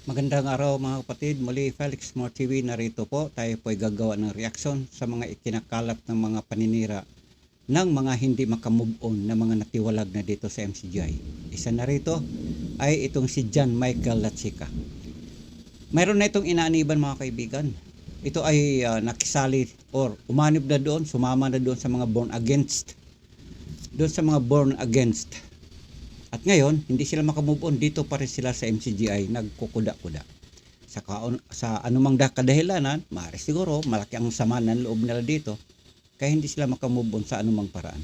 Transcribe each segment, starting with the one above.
Magandang araw mga kapatid, muli Felix More TV narito po. Tayo po ay gagawa ng reaksyon sa mga ikinakalat ng mga paninira ng mga hindi makamove on na mga natiwalag na dito sa MCGI. Isa na rito ay itong si John Michael Latsika. Mayroon na itong inaaniban mga kaibigan. Ito ay nakisali or umanib na doon, sumama na doon sa mga born against. Doon sa mga born against. At ngayon, hindi sila makamove on, dito pa rin sila sa MCGI nagkukuda-kuda. Sa anumang kadahilanan, maaari siguro malaki ang sama ng loob nila dito, kaya hindi sila makamove on sa anumang paraan.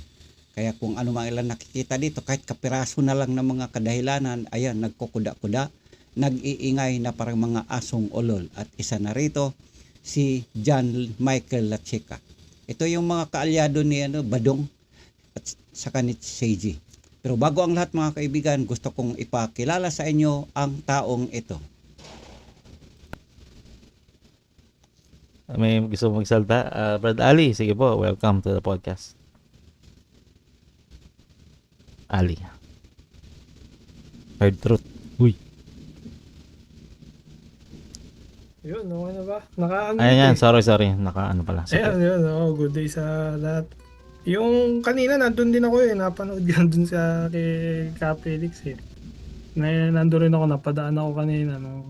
Kaya kung anumang ilang nakikita dito, kahit kapiraso na lang ng mga kadahilanan, ayan, nagkukuda-kuda, nag-iingay na parang mga asong ulol. At isa na rito, si John Michael Latsika. Ito yung mga kaalyado ni Badong at saka ni Seiji. Pero bago ang lahat mga kaibigan, gusto kong ipakilala sa inyo ang taong ito. May gusto magsalta? Brad Ali, sige po, welcome to the podcast. Ali. Hard truth. Uy. Yun, okay na ba? Naka-ano Ayan, sorry. Naka-ano pala. Ayan, yun. Oh, good day sa lahat. Yung kanina, nandun din ako napanood yan dun sa kay Felix nandun rin ako, napadaan ako kanina nung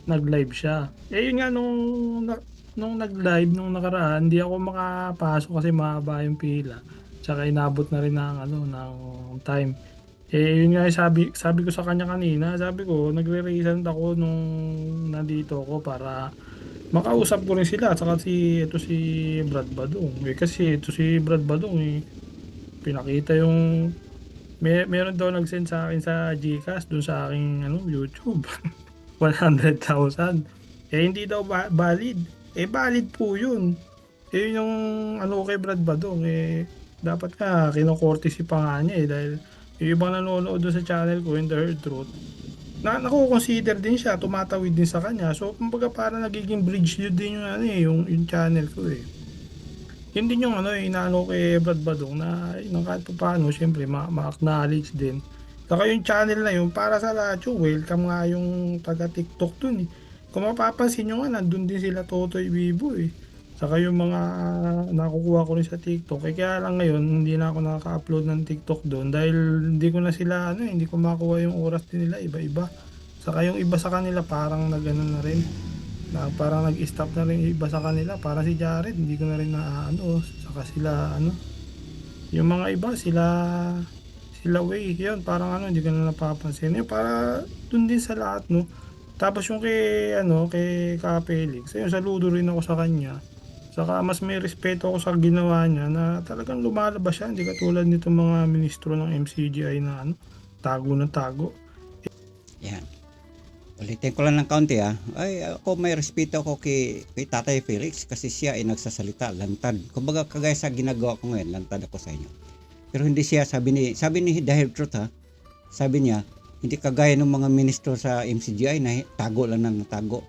nag-live siya. Yun nga, nung nag-live, nung nakaraan, hindi ako makapasok kasi mahaba yung pila. Tsaka inabot na rin ng time. Yun nga, sabi ko sa kanya kanina, sabi ko, nagre-resend ako nung nandito ako para makausap ko rin sila. Saka si Brad Badong. Kasi ito si Brad Badong pinakita yung meron daw nag-send sa akin sa GCash dun sa aking YouTube. 100,000. Hindi daw valid. Valid po yun. Yun yung kay Brad Badong. Dapat ka kino-courtesy pa nga niya dahil yung ibang nanonood doon sa channel ko, in the Herd Truth, naku-consider din siya, tumatawid din sa kanya. So, kumbaga parang nagiging bridge yun din yung channel ko Yun din yung inaano kay Brad Badong na kahit pa paano, syempre, ma-acknowledge din. Saka yung channel na yun, para sa lahat yung welcome nga yung taga-TikTok dun Kung mapapansin nyo nga, nandun din sila Totoy Bibo Saka yung mga nakukuha ko rin sa TikTok. Kaya lang ngayon, hindi na ako nakaka-upload ng TikTok doon dahil hindi ko na sila, hindi ko makuha yung oras din nila, iba-iba. Saka yung iba sa kanila parang nag-ano na rin, parang nag-stop na rin yung iba sa kanila. Para si Jared, hindi ko na rin saka sila, yung mga iba, sila Way, yun, parang hindi ko na napapansin. Yung para dun din sa lahat, Tapos yung kay Felix, ayun, saludo rin ako sa kanya. Saka mas may respeto ako sa ginawa niya na talagang lumalabas siya. Hindi katulad nitong mga ministro ng MCGI na tago ng tago. Yan. Ulitin ko lang ng kaunti Ay, ako may respeto ako kay Tatay Felix kasi siya ay nagsasalita, lantad. Kumbaga kagaya sa ginagawa ko ngayon, lantad ako sa inyo. Pero hindi siya, sabi ni The Herd Truth sabi niya, hindi kagaya ng mga ministro sa MCGI na tago lang ng tago.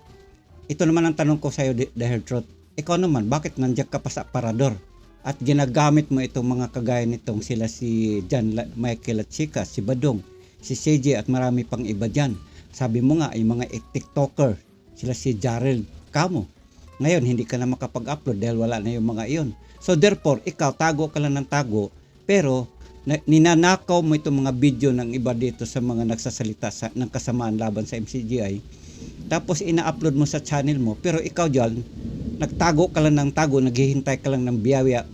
Ito naman ang tanong ko sa iyo, The Herd Truth. Ikaw naman, bakit nandiyan ka pa sa aparador at ginagamit mo itong mga kagaya nitong sila si John Michael Latsika, si Badong, si CJ at marami pang iba dyan. Sabi mo nga, yung mga TikToker, sila si Jarrell Kamo. Ngayon, hindi ka na makapag-upload dahil wala na yung mga iyon. So therefore, ikaw, tago ka lang ng tago, pero ninanakaw mo itong mga video ng iba dito sa mga nagsasalita ng kasamaan laban sa MCGI. Tapos ina-upload mo sa channel mo, pero ikaw dyan, nagtago ka lang ng tago, naghihintay ka lang ng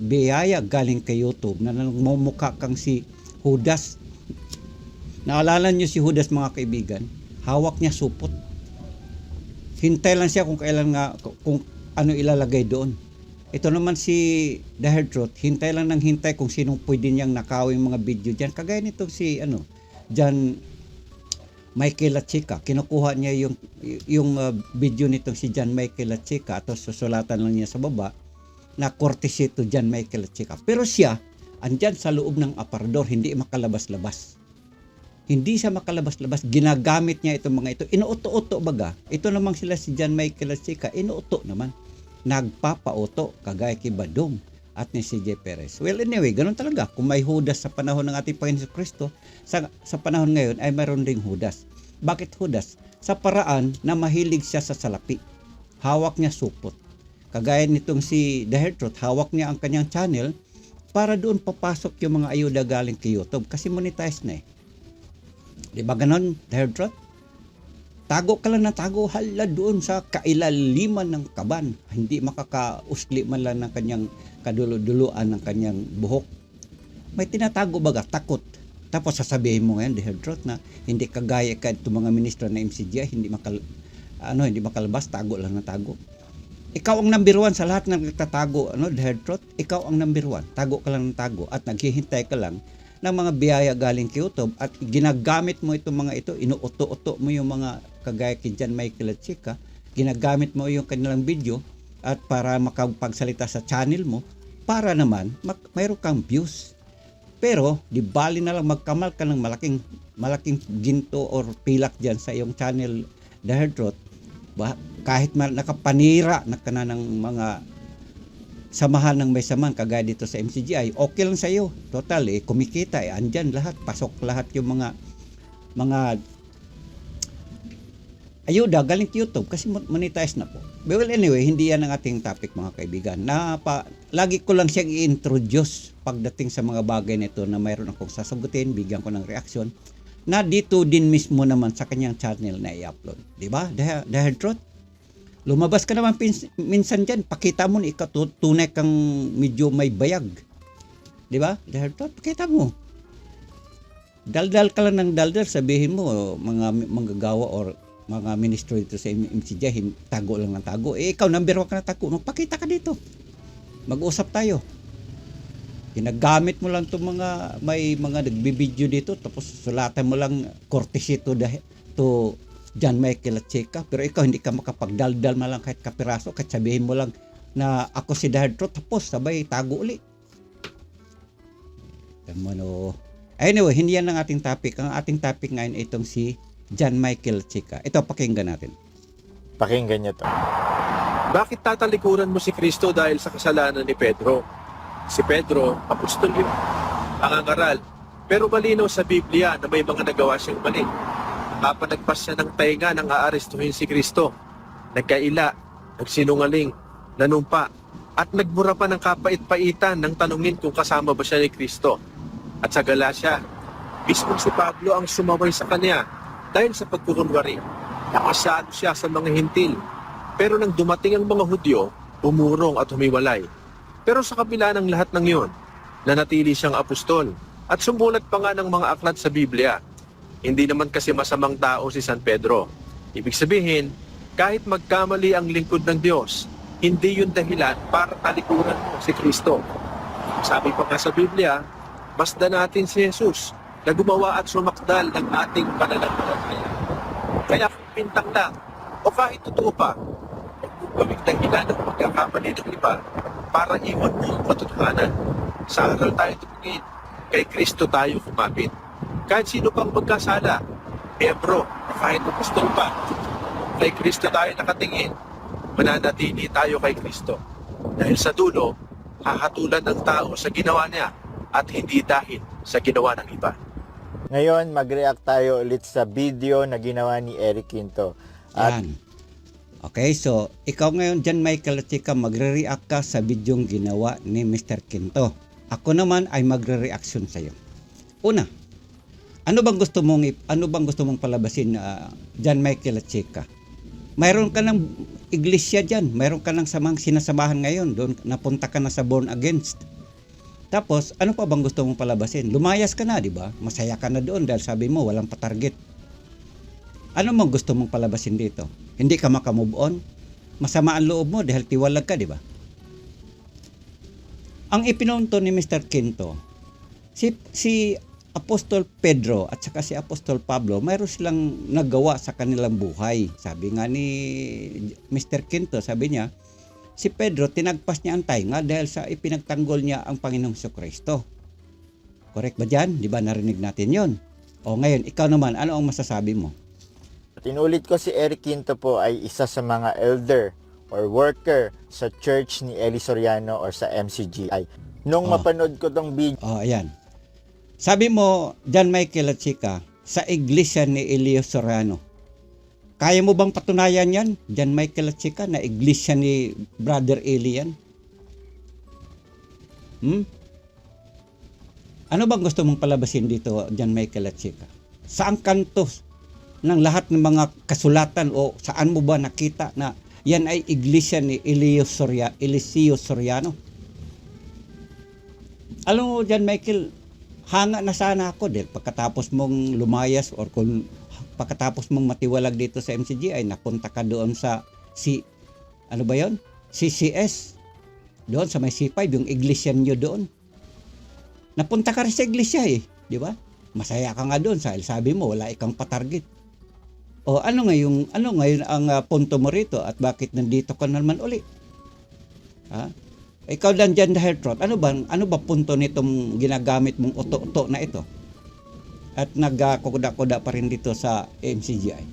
biyaya galing kay YouTube na nagmumukha kang si Judas. Naalala niyo si Judas mga kaibigan? Hawak niya supot. Hintay lang siya kung kailan kung ano ilalagay doon. Ito naman si The Herd Truth, hintay lang ng hintay kung sinong pwede niyang nakawin mga video diyan. Kagaya nito si John Michael Latsika, kinukuha niya yung video nitong si John Michael Latsika at susulatan lang niya sa baba na courtesy to John Michael Latsika. Pero siya, andyan sa loob ng aparador, hindi makalabas-labas. Hindi siya makalabas-labas, ginagamit niya itong mga ito. Inuuto-uto baga. Ito namang sila si John Michael Latsika, inuuto naman. Nagpapauto, kagaya kay Badong at ni CJ Perez. Well, anyway, ganun talaga. Kung may Judas sa panahon ng ating Panginoon Kristo, sa panahon ngayon ay mayroon ding Judas. Bakit Judas? sa paraan na mahilig siya sa salapi. Hawak niya supot. Kagaya nitong si The Hair Truth, hawak niya ang kanyang channel para doon papasok yung mga ayuda galing kay YouTube kasi monetize na eh. Di ba ganon, The Hair Truth? Tago ka lang na tago, hala doon sa kailaliman ng kaban. Hindi makakausli man lang ng kanyang kaduluduluan ng kanyang buhok. May tinatago baga, takot. Tapos sasabihin mo ngayon, The Hair Truth, na hindi kagaya ka itong mga ministro na MCGI, hindi makalabas, tago lang na tago. Ikaw ang number 1 sa lahat ng nagtatago, The Hair Truth. Ikaw ang number 1. Tago ka lang ng tago at naghihintay ka lang ng mga biyaya galing kay YouTube at ginagamit mo itong mga ito, inuuto-uto mo yung mga kagaya kay John Michael at Chica, ginagamit mo yung kanilang video at para makapagsalita sa channel mo para naman mayroon kang views. Pero di bali na lang magkamal ka ng malaking ginto or pilak dyan sa iyong channel, The Hair Truth, kahit nakapanira na ka na ng mga samahan ng may saman kagaya dito sa MCGI, okay lang sa iyo. Total kumikita andyan lahat, pasok lahat yung mga ayuda galing YouTube kasi monetize na po. Well, anyway, hindi yan ang ating topic mga kaibigan. Lagi ko lang siyang i-introduce pagdating sa mga bagay nito na mayroon akong sasagutin, bigyan ko ng reaksyon na dito din mismo naman sa kanyang channel na i-upload. Di ba? The Hair Truth? Lumabas ka naman minsan dyan, pakita mo na ikaw tunay kang medyo may bayag. Di ba? The Hair Truth, pakita mo. Daldal ka lang ng daldal, sabihin mo, mga manggagawa or mga ministro dito sa MCJ, tago lang ng tago. Ikaw, number 1 ka na tago, magpakita ka dito. Mag-usap tayo. Ginagamit mo lang itong may mga nagbibideo dito, tapos sulatan mo lang courtesy to John Michael at Chica, pero ikaw hindi ka makapagdaldal man lang kahit kapiraso, kahit sabihin mo lang na ako si The Hair Truth, tapos sabay tago uli. Anyway, hindi yan ang ating topic. Ang ating topic ngayon ay itong si John Michael at Chica. Ito, pakinggan natin. Pakinggan niyo to. Bakit tatalikuran mo si Kristo dahil sa kasalanan ni Pedro? Si Pedro, apostol yun, pangangaral, pero malinaw sa Biblia na may mga nagawa siyang mali. Napanagpas siya ng tainga nang aarestuhin si Kristo. Nagkaila, nagsinungaling, nanumpa, at nagbura pa ng kapait-paitan nang tanungin kung kasama ba siya ni Kristo. At sa Galacia, mismo si Pablo ang sumaway sa kanya dahil sa pagkukunwari. Nakasado siya sa mga hintil. Pero nang dumating ang mga Hudyo, umurong at humiwalay. Pero sa kabila ng lahat ng iyon, nanatili siyang apostol at sumulat pa nga ng mga aklat sa Biblia. Hindi naman kasi masamang tao si San Pedro. Ibig sabihin, kahit magkamali ang lingkod ng Diyos, hindi yun dahilan para talikuran mo si Kristo. Sabi pa nga sa Biblia, masdan natin si Jesus na gumawa at sumakdal ng ating pananampalataya. Kaya kung pintang lang, o kahit totoo pa, huwag mong gawing dahilan ng pagkakamali ng iba para iwan mo ang katotohanan. Sa aral tayo tumingin, kay Kristo tayo kumapit. Kahit sino pang magkasala, miyembro, kahit apostol pa, kay Kristo tayo nakatingin, mananatili tayo kay Kristo. Dahil sa dulo, hahatulan ng tao sa ginawa niya at hindi dahil sa ginawa ng iba. Ngayon, mag-react tayo ulit sa video na ginawa ni Eric Quinto. At Yan. Okay, so ikaw ngayon John Michael at Chica, magre-react ka sa bidyong ginawa ni Mr. Quinto. Ako naman ay magre-reaction sa iyo. Una, ano bang gusto mong palabasin na John Michael at Chica? Mayroon ka ng iglesia diyan, mayroon ka ng sinasamahan ngayon, doon napunta ka na sa Born Against. Tapos, ano pa bang gusto mong palabasin? Lumayas ka na, di ba? Masaya ka na doon dahil sabi mo walang patarget. Ano mong gusto mong palabasin dito? Hindi ka makamove on? Masama ang loob mo dahil tiwalag ka, di ba? Ang ipinunto ni Mr. Quinto, si Apostol Pedro at saka si Apostol Pablo, mayroon silang nagawa sa kanilang buhay. Sabi nga ni Mr. Quinto, sabi niya, si Pedro tinagpas niya ang tainga dahil sa ipinagtanggol niya ang Panginoong Jesucristo. Correct ba dyan? Di ba narinig natin yon? O ngayon, ikaw naman, ano ang masasabi mo? inulit ko, si Eric Quinto po ay isa sa mga elder or worker sa church ni Eli Soriano or sa MCGI. Nung mapanood ko tong video, Ayan. Sabi mo, John Michael at Chica, sa iglesia ni Elio Soriano. Kaya mo bang patunayan yan, John Michael at Chika, na iglesia ni Brother Eli yan? Ano bang gusto mong palabasin dito, John Michael at Chika? Saan kanto ng lahat ng mga kasulatan o saan mo ba nakita na yan ay iglesia ni Eliseo Soriano? Alam mo, John Michael, hanga na sana ako dahil pagkatapos mong lumayas or kung pagkatapos mong matiwalag dito sa MCG ay napunta ka doon sa ano ba yon? CCS. Doon sa may C5, yung iglesia nyo doon. Napunta ka rin sa iglesia di ba? Masaya ka nga doon sabi mo wala ikang patarget. O ano ngayon ang punto mo rito at bakit nandito ka naman uli? Ha? Ikaw lang dyan dahil trot. Ano ba punto nitong ginagamit mong uto-uto na ito? At nagkukuda-kuda pa rin dito sa MCGI.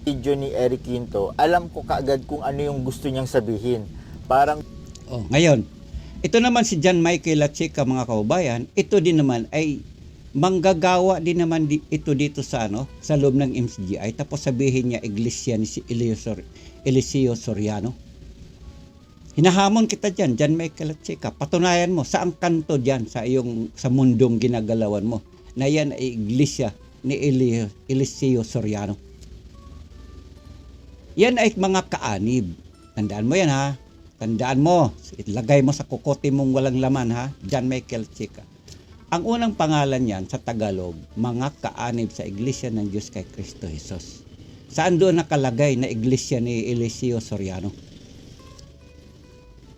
Video ni Eric Quinto, alam ko kaagad kung ano yung gusto niyang sabihin. Parang Ngayon, ito naman si John Michael at Chika, mga kababayan, ito din naman ay manggagawa din naman ito dito sa loob ng MCGI, tapos sabihin niya iglesia ni si Eliseo Soriano. Hinahamon kita dyan, John Michael at Chika. Patunayan mo, saan kanto dyan sa mundong ginagalawan mo na yan ay iglesia ni Eliseo Soriano. Yan ay mga kaanib. Tandaan mo yan ha. Tandaan mo. Ilagay mo sa kukote mong walang laman ha. John Michael at Chika. Ang unang pangalan yan sa Tagalog, mga kaanib sa iglesia ng Diyos kay Kristo Jesus. Saan doon nakalagay na iglesia ni Eliseo Soriano?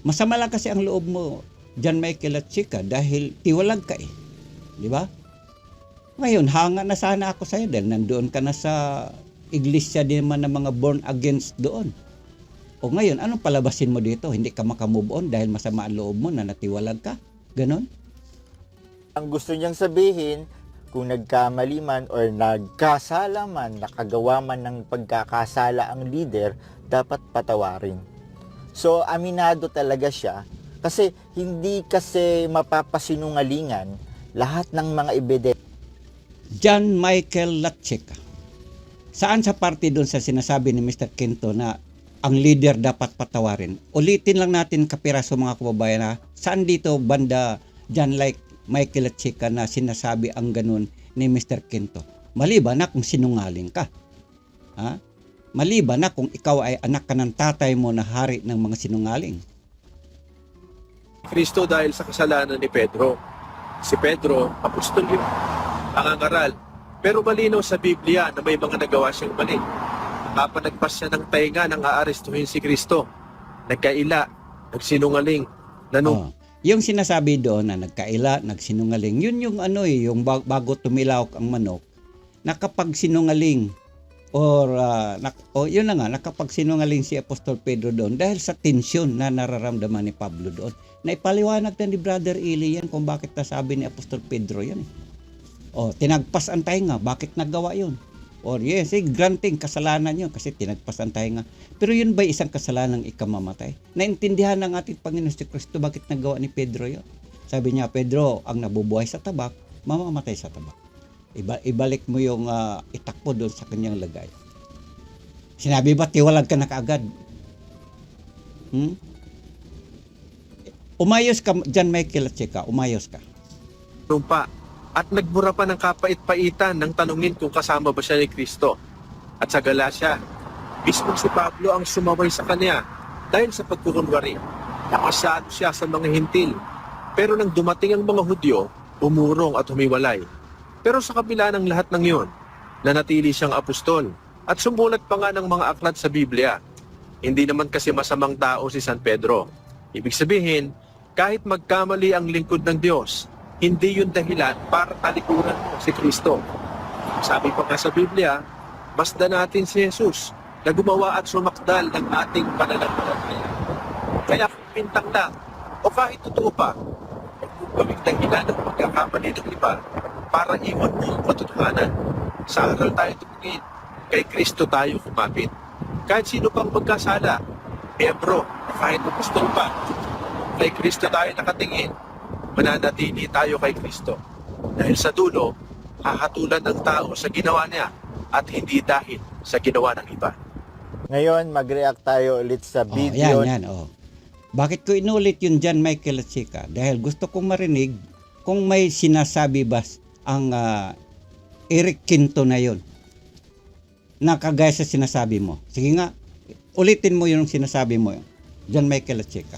Masama lang kasi ang loob mo, John Michael at Chika, dahil tiwalag ka Di ba? Ngayon, hanga na sana ako sa'yo dahil nandoon ka na sa iglesia din naman ng mga born against doon. O ngayon, anong palabasin mo dito? Hindi ka makamove on dahil masama ang loob mo na natiwalag ka? Ganon? ang gusto niyang sabihin, kung nagkamali man or nagkasala man, nakagawa man ng pagkakasala ang leader, dapat patawarin. So, aminado talaga siya kasi hindi kasi mapapasinungalingan lahat ng mga ebidensya. John Michael Latcheka. Saan sa parte doon sa sinasabi ni Mr. Quinto na ang leader dapat patawarin? Ulitin lang natin kapiraso mga kababayan ha. Saan dito banda John Michael Latcheka na sinasabi ang ganun ni Mr. Quinto? Maliban na kung sinungaling ka. Ha? Maliban na kung ikaw ay anak ka ng tatay mo na hari ng mga sinungaling. Kristo dahil sa kasalanan ni Pedro. Si Pedro, apostol yun, nangangaral. Pero malinaw sa Biblia na may mga nagawa siyang mali. Nakapanagpas siya ng tainga nang aarestuhin si Kristo. Nagkaila, nagsinungaling, Yung sinasabi doon na nagkaila, nagsinungaling, yun yung yung bago tumilawak ang manok, nakapag sinungaling yun na nga, nakapag sinungaling si Apostol Pedro doon dahil sa tensyon na nararamdaman ni Pablo doon. Naipaliwanag na ni Brother Eli yan kung bakit nasabi ni Apostol Pedro yan. Tinagpas ang tainga, bakit nagawa yun? Yes, granting kasalanan yun kasi tinagpas ang tainga. Pero yun ba isang kasalanang ikamamatay? Naintindihan ng ating Panginoon si Kristo bakit nagawa ni Pedro yun? Sabi niya, Pedro, ang nabubuhay sa tabak, mamamatay sa tabak. Ibalik mo yung itakbo doon sa kanyang lagay. Sinabi ba, tiwalag ka na kaagad? Umayos ka, John Michael Latcheka, umayos ka. pa. At nagmura pa ng kapait-paitan nang tanungin kung kasama ba siya ni Kristo. At sa Galacia, mismo si Pablo ang sumaway sa kanya dahil sa pagkukunwari. Nakasado siya sa mga hintil. Pero nang dumating ang mga Hudyo, umurong at humiwalay. Pero sa kabila ng lahat ng iyon, nanatili siyang apostol at sumulat pa nga ng mga aklat sa Biblia. Hindi naman kasi masamang tao si San Pedro. Ibig sabihin, kahit magkamali ang lingkod ng Diyos, hindi yun dahilan para talikuran mo si Kristo. Sabi pa nga sa Biblia, basta natin si Jesus na gumawa at sumakdal ng ating pananampalataya. Kaya kung pintang lang, o kahit totoo pa, kung gawing dahilan ng pagkakamali ng iba, para iwan mo ang katotohanan. Sa aral tayo tumingin, kay Kristo tayo kumapit. Kahit sino pang magkasala, miyembro, kahit apostol pa, kay Kristo tayo nakatingin, mananatili tayo kay Kristo. Dahil sa dulo, hahatulan ng tao sa ginawa niya at hindi dahil sa ginawa ng iba. Ngayon, mag-react tayo ulit sa Oh, video. yan. Bakit ko inulit yun John Michael at Chika? Dahil gusto kong marinig kung may sinasabi ba ang Eric Quinto na yun. Na kagaya sa sinasabi mo. Sige nga, ulitin mo yung sinasabi mo. John Michael at Chika.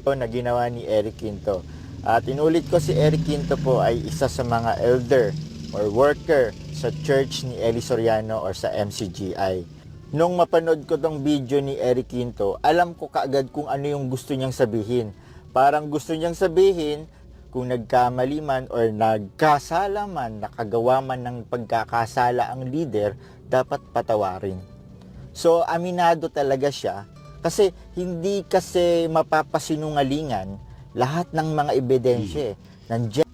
Na ginawa ni Eric Quinto. At inulit ko, si Eric Quinto po ay isa sa mga elder or worker sa church ni Eli Soriano or sa MCGI. Nung mapanood ko tong video ni Eric Quinto, alam ko kaagad kung ano yung gusto niyang sabihin. Parang gusto niyang sabihin, kung nagkamali man or nagkasala man, nakagawa man ng pagkakasala ang leader, dapat patawarin. So, aminado talaga siya. Kasi hindi kasi mapapasinungalingan lahat ng mga ebidensya. Nandiyan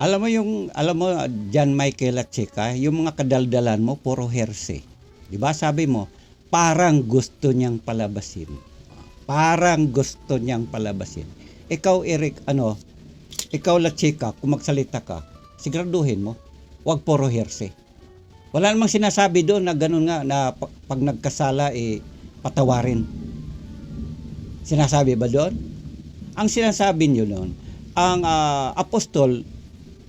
Alam mo John Michael at Chika, yung mga kadaldalan mo puro hearsay. 'Di ba? Sabi mo, parang gusto niyang palabasin. Parang gusto niyang palabasin. Ikaw Eric, ikaw la Chika, kung magsalita ka, siguraduhin mo, wag puro hearsay. Wala namang sinasabi doon na ganun nga na pag nagkasala patawarin. Sinasabi ba doon? Ang sinasabi niyo noon, ang apostol,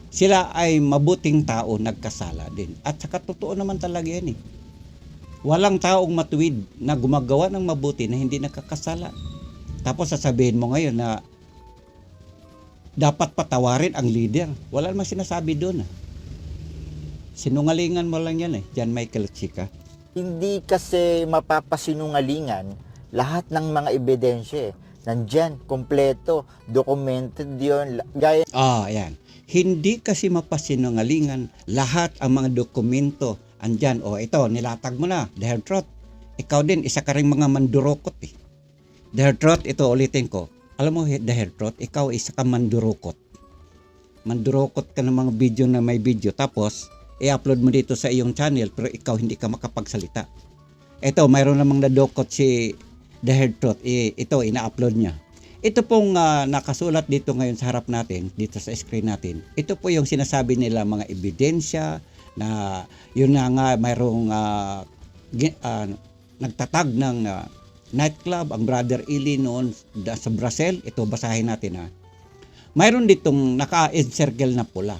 sila ay mabuting tao, nagkasala din. At saka totoo naman talaga yan. Walang taong matuwid na gumagawa ng mabuti na hindi nakakasala. Tapos sasabihin mo ngayon na dapat patawarin ang leader. Wala namang sinasabi doon. Sinungalingan mo lang yan John Michael at Chika. hindi kasi mapapasinungalingan lahat ng mga ebidensya. Nandyan, kompleto, documented yun. Gaya Ayan. Hindi kasi mapasinungalingan lahat ang mga dokumento andyan. Ito, nilatag mo na, The Hertrot. Ikaw din, isa ka rin mga mandurokot The Hertrot, ito ulitin ko. Alam mo, The Hertrot, ikaw isa ka mandurokot. Mandurokot ka ng mga video na may video. Tapos, i-upload mo dito sa iyong channel pero ikaw hindi ka makapagsalita. Ito, mayroon namang nadokot si The Hertrot. Ito, ina-upload niya. Ito pong nakasulat dito ngayon sa harap natin, dito sa screen natin. Ito po yung sinasabi nila mga ebidensya na yun na nga mayroong nagtatag ng nightclub, ang Brother Eli noon sa Brazil. Ito, basahin natin Mayroon ditong naka-encircle na pula.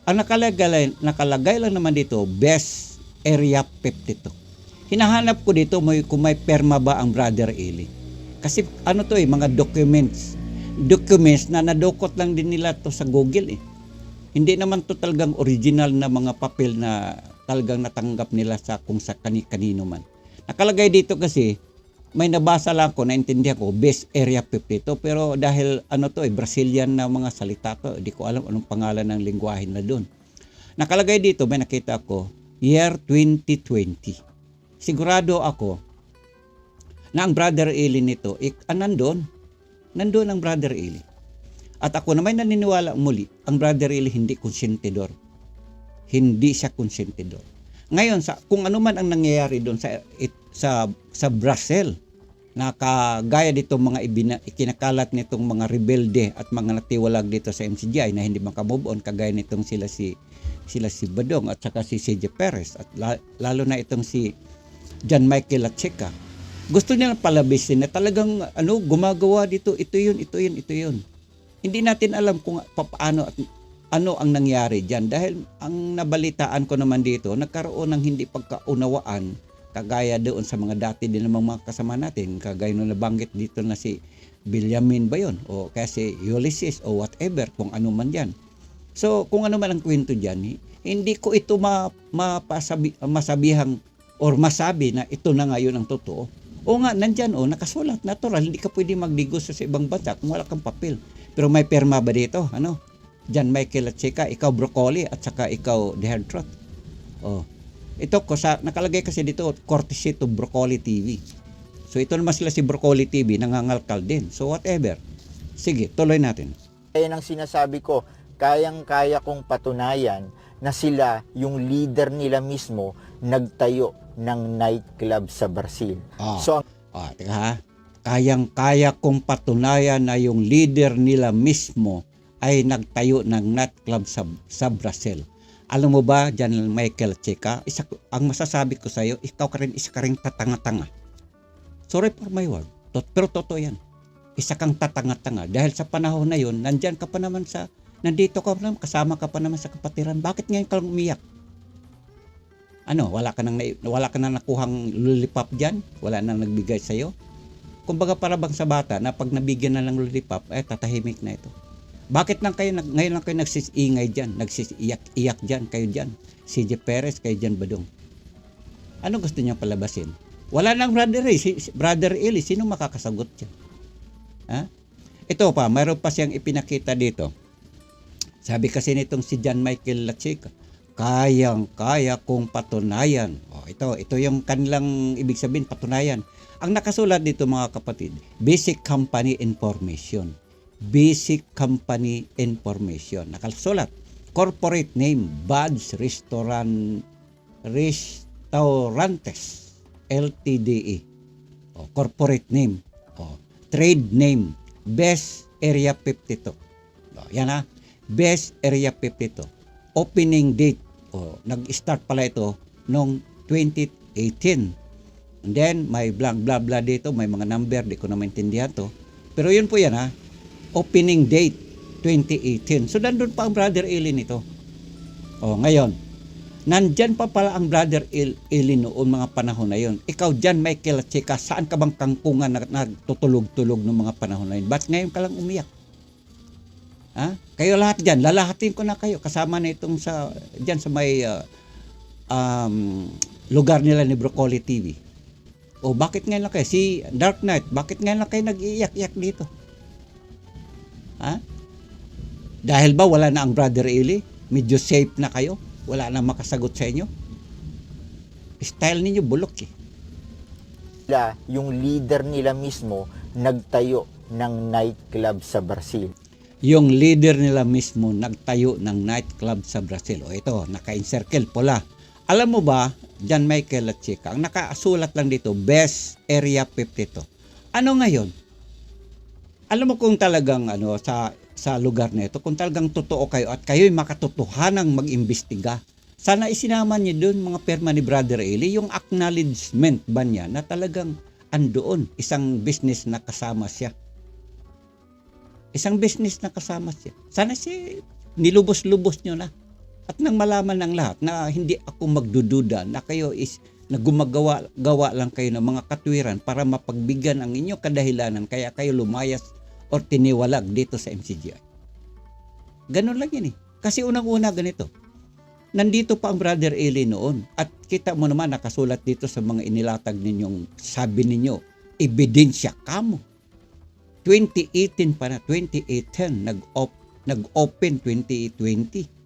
Ang nakalagay lang naman dito, Best Area 52. Hinahanap ko dito kung may perma ba ang Brother Eli. Kasi mga documents na nadukot lang din nila to sa Google Hindi naman to talagang original na mga papel na talagang natanggap nila sa kung sa kanino man. Nakalagay dito kasi may nabasa lang ko, naintindihan ko, Best Area 52, pero dahil Brazilian na mga salita to, hindi ko alam anong pangalan ng lingwahe na doon. Nakalagay dito, may nakita ko, year 2020. Sigurado ako na ang Brother Eli nito, nandun ang Brother Eli. At ako naman naniniwala muli, ang Brother Eli hindi konsentidor. Hindi siya konsentidor. Ngayon, kung ano man ang nangyayari doon sa Brazil, na kagaya dito mga ikinakalat nitong mga rebelde at mga natiwalag dito sa MCGI na hindi makamove on, kagaya nitong sila si Badong at saka si CJ Perez at lalo na itong si John Michael at Chika. Gusto niya palabisin na talagang gumagawa dito, ito yun. Hindi natin alam kung paano at ano ang nangyari diyan dahil ang nabalitaan ko naman dito, nagkaroon ng hindi pagkaunawaan kagaya doon sa mga dati din ng mga kasama natin, kagaya nung nabanggit dito na si Benjamin ba yun o kaya si Ulysses o whatever, kung ano man yan. So kung ano man ang kwento diyan, hindi ko ito masabihang or masabi na ito na ngayon ang totoo. O nga, nandyan nakasulat, natural, hindi ka pwede magdigos sa ibang bansa kung wala kang papel. Pero may perma ba dito? John Michael at Chika, ikaw Broccoli at saka ikaw The Hertrot. Ito nakalagay kasi dito, courtesy to Broccoli TV. So ito naman sila si Broccoli TV, nangangalkal din. So whatever. Sige, tuloy natin. Yan ang sinasabi ko, kayang-kaya kong patunayan na sila, yung leader nila mismo, nagtayo ng nightclub sa Brazil. So, teka ha. Kayang-kaya kong patunayan na yung leader nila mismo ay nagtayo ng nightclub sa Brazil. Alam mo ba, John Michael Chika, ang masasabi ko sa'yo, ikaw ka rin, isa ka rin tatanga-tanga. Sorry for my word, pero totoo yan. Isa kang tatanga-tanga. Dahil sa panahon na yun, nandito ka pa naman, kasama ka pa naman sa kapatiran. Bakit ngayon ka lang umiyak? Ano, wala ka nang nakuhang lollipop dyan? Wala nang nagbigay sa'yo? Kumbaga para bang sa bata na pag nabigyan na lang lollipop, tatahimik na ito. Bakit ngayon lang kayo nagsisingay dyan, nagsisiyak-iyak dyan, kayo dyan? CJ Perez, kayo dyan Badong. Ano gusto niyo palabasin? Wala nang Brother Eli, sino makakasagot dyan? Ha? Ito pa, mayroon pa siyang ipinakita dito. Sabi kasi nitong si John Michael Lachika, kayang-kaya kong patunayan. Ito yung kanilang ibig sabihin, patunayan. Ang nakasulat dito mga kapatid, basic company information. Basic company information. Nakasulat, corporate name, Bud's Restaurantes, LTDE. Corporate name. Trade name, Best Area 52. Yan ha, Best Area 52. Opening date, nag-start pala ito noong 2018. And then, may blah blah blah dito, may mga number, di ko na maintindihan to. Pero yun po yan ha, opening date 2018. So nandun pa ang Brother Eli nito. Ngayon, nandyan pa pala ang Brother Eli noon mga panahon na yun. Ikaw dyan, Michael at Chika, saan ka bang kangkungan na nagtutulog-tulog ng mga panahon na yun? Ba't ngayon ka lang umiyak? Ha? Kayo lahat dyan, lalahatin ko na kayo. Kasama na itong dyan sa may lugar nila ni Broccoli TV. Bakit ngayon lang kayo? Si Dark Knight, bakit ngayon lang kayo nag-iiyak-iyak dito? Ha? Dahil ba wala na ang Brother Eli? Medyo safe na kayo? Wala na makasagot sa inyo? Style ninyo bulok eh. Yung leader nila mismo nagtayo ng nightclub sa Brazil. Yung leader nila mismo nagtayo ng nightclub sa Brazil. Ito, naka-encircle pula. Alam mo ba, John Michael at Chika, ang nakasulat lang dito, Best Area 52. Ano ngayon? Alam mo kung talagang sa lugar na ito, kung talagang totoo kayo at kayo'y makatotohanang mag-imbestiga, sana isinama niyo doon mga perma ni Brother Eli, yung acknowledgement ba niya na talagang andoon, isang business na kasama siya. Isang business na kasama siya. Sana nilubos-lubos niyo na. At nang malaman ng lahat na hindi ako magdududa na kayo na gumagawa lang kayo ng mga katwiran para mapagbigyan ang inyong kadahilanan kaya kayo lumayas or tiniwalag dito sa MCGI. Ganun lang yan eh. Kasi unang-una ganito. Nandito pa ang Brother Eli noon at kita mo naman nakasulat dito sa mga inilatag ninyong sabi ninyo, ebidensya kamo. 2018 pa na, 2018 nag-open 2020.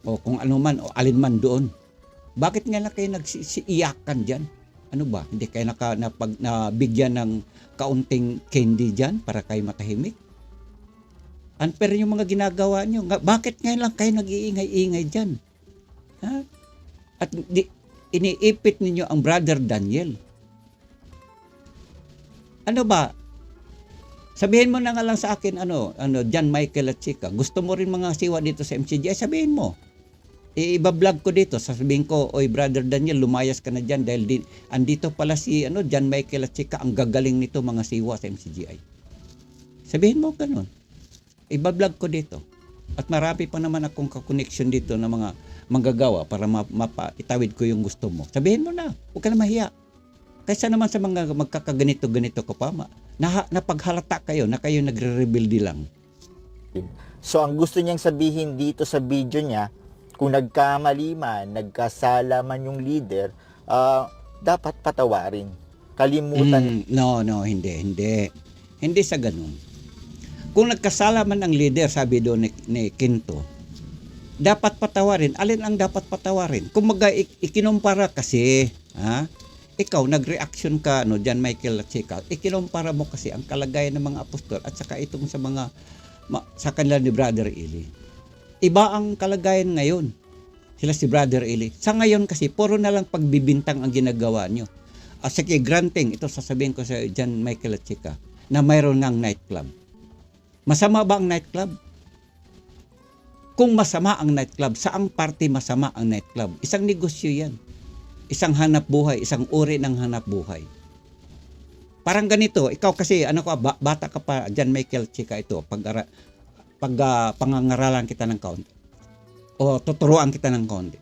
Kung ano man o alin man doon. Bakit nga na kayo nagsisiiyakan diyan? Ano ba? Hindi kayo nabigyan ng kaunting candy dyan para kayo matahimik? Unfair yung mga ginagawa nyo. Bakit ngayon lang kayo nag-iingay-ingay dyan? Ha? At iniipit ninyo ang Brother Daniel. Ano ba? Sabihin mo na nga lang sa akin, John Michael at Chika, gusto mo rin mga siwa dito sa MCGI? Sabihin mo. Iba-vlog ko dito, sasabihin ko, oy Brother Daniel, lumayas ka na dyan dahil andito pala si John Michael at Chika, ang gagaling nito mga siwa sa MCGI. Sabihin mo ganun. Iba-vlog ko dito. At marami pa naman akong kakoneksyon dito ng mga manggagawa para mapaitawid ko yung gusto mo. Sabihin mo na, huwag ka na mahiya. Kaysa naman sa mga magkakaganito-ganito ko pa, napaghalata kayo na kayo nagre-rebuild lang. So ang gusto niyang sabihin dito sa video niya, kung nagkamali man, nagkasala man yung leader, dapat patawarin. Kalimutan. No, hindi. Hindi sa ganun. Kung nagkasala man ang leader, sabi doon ni Quinto, dapat patawarin. Alin ang dapat patawarin? Kung ikinumpara kasi, ikaw, nag-reaction ka, John Michael at Chika, ikinumpara mo kasi ang kalagayan ng mga apostol at saka itong sa kanila ni Brother Eli. Iba ang kalagayan ngayon. Sila si Brother Eli. Sa ngayon kasi, puro na lang pagbibintang ang ginagawa nyo. Sige, granting, ito sasabihin ko sa John Michael at Chika, na mayroon ng nightclub. Masama ba ang nightclub? Kung masama ang nightclub, saang party masama ang nightclub? Isang negosyo yan. Isang hanap buhay, isang uri ng hanap buhay. Parang ganito, ikaw kasi, bata ka pa, John Michael Chika ito, pangangaralan kita ng kaunti. O tuturuan kita ng kaunti.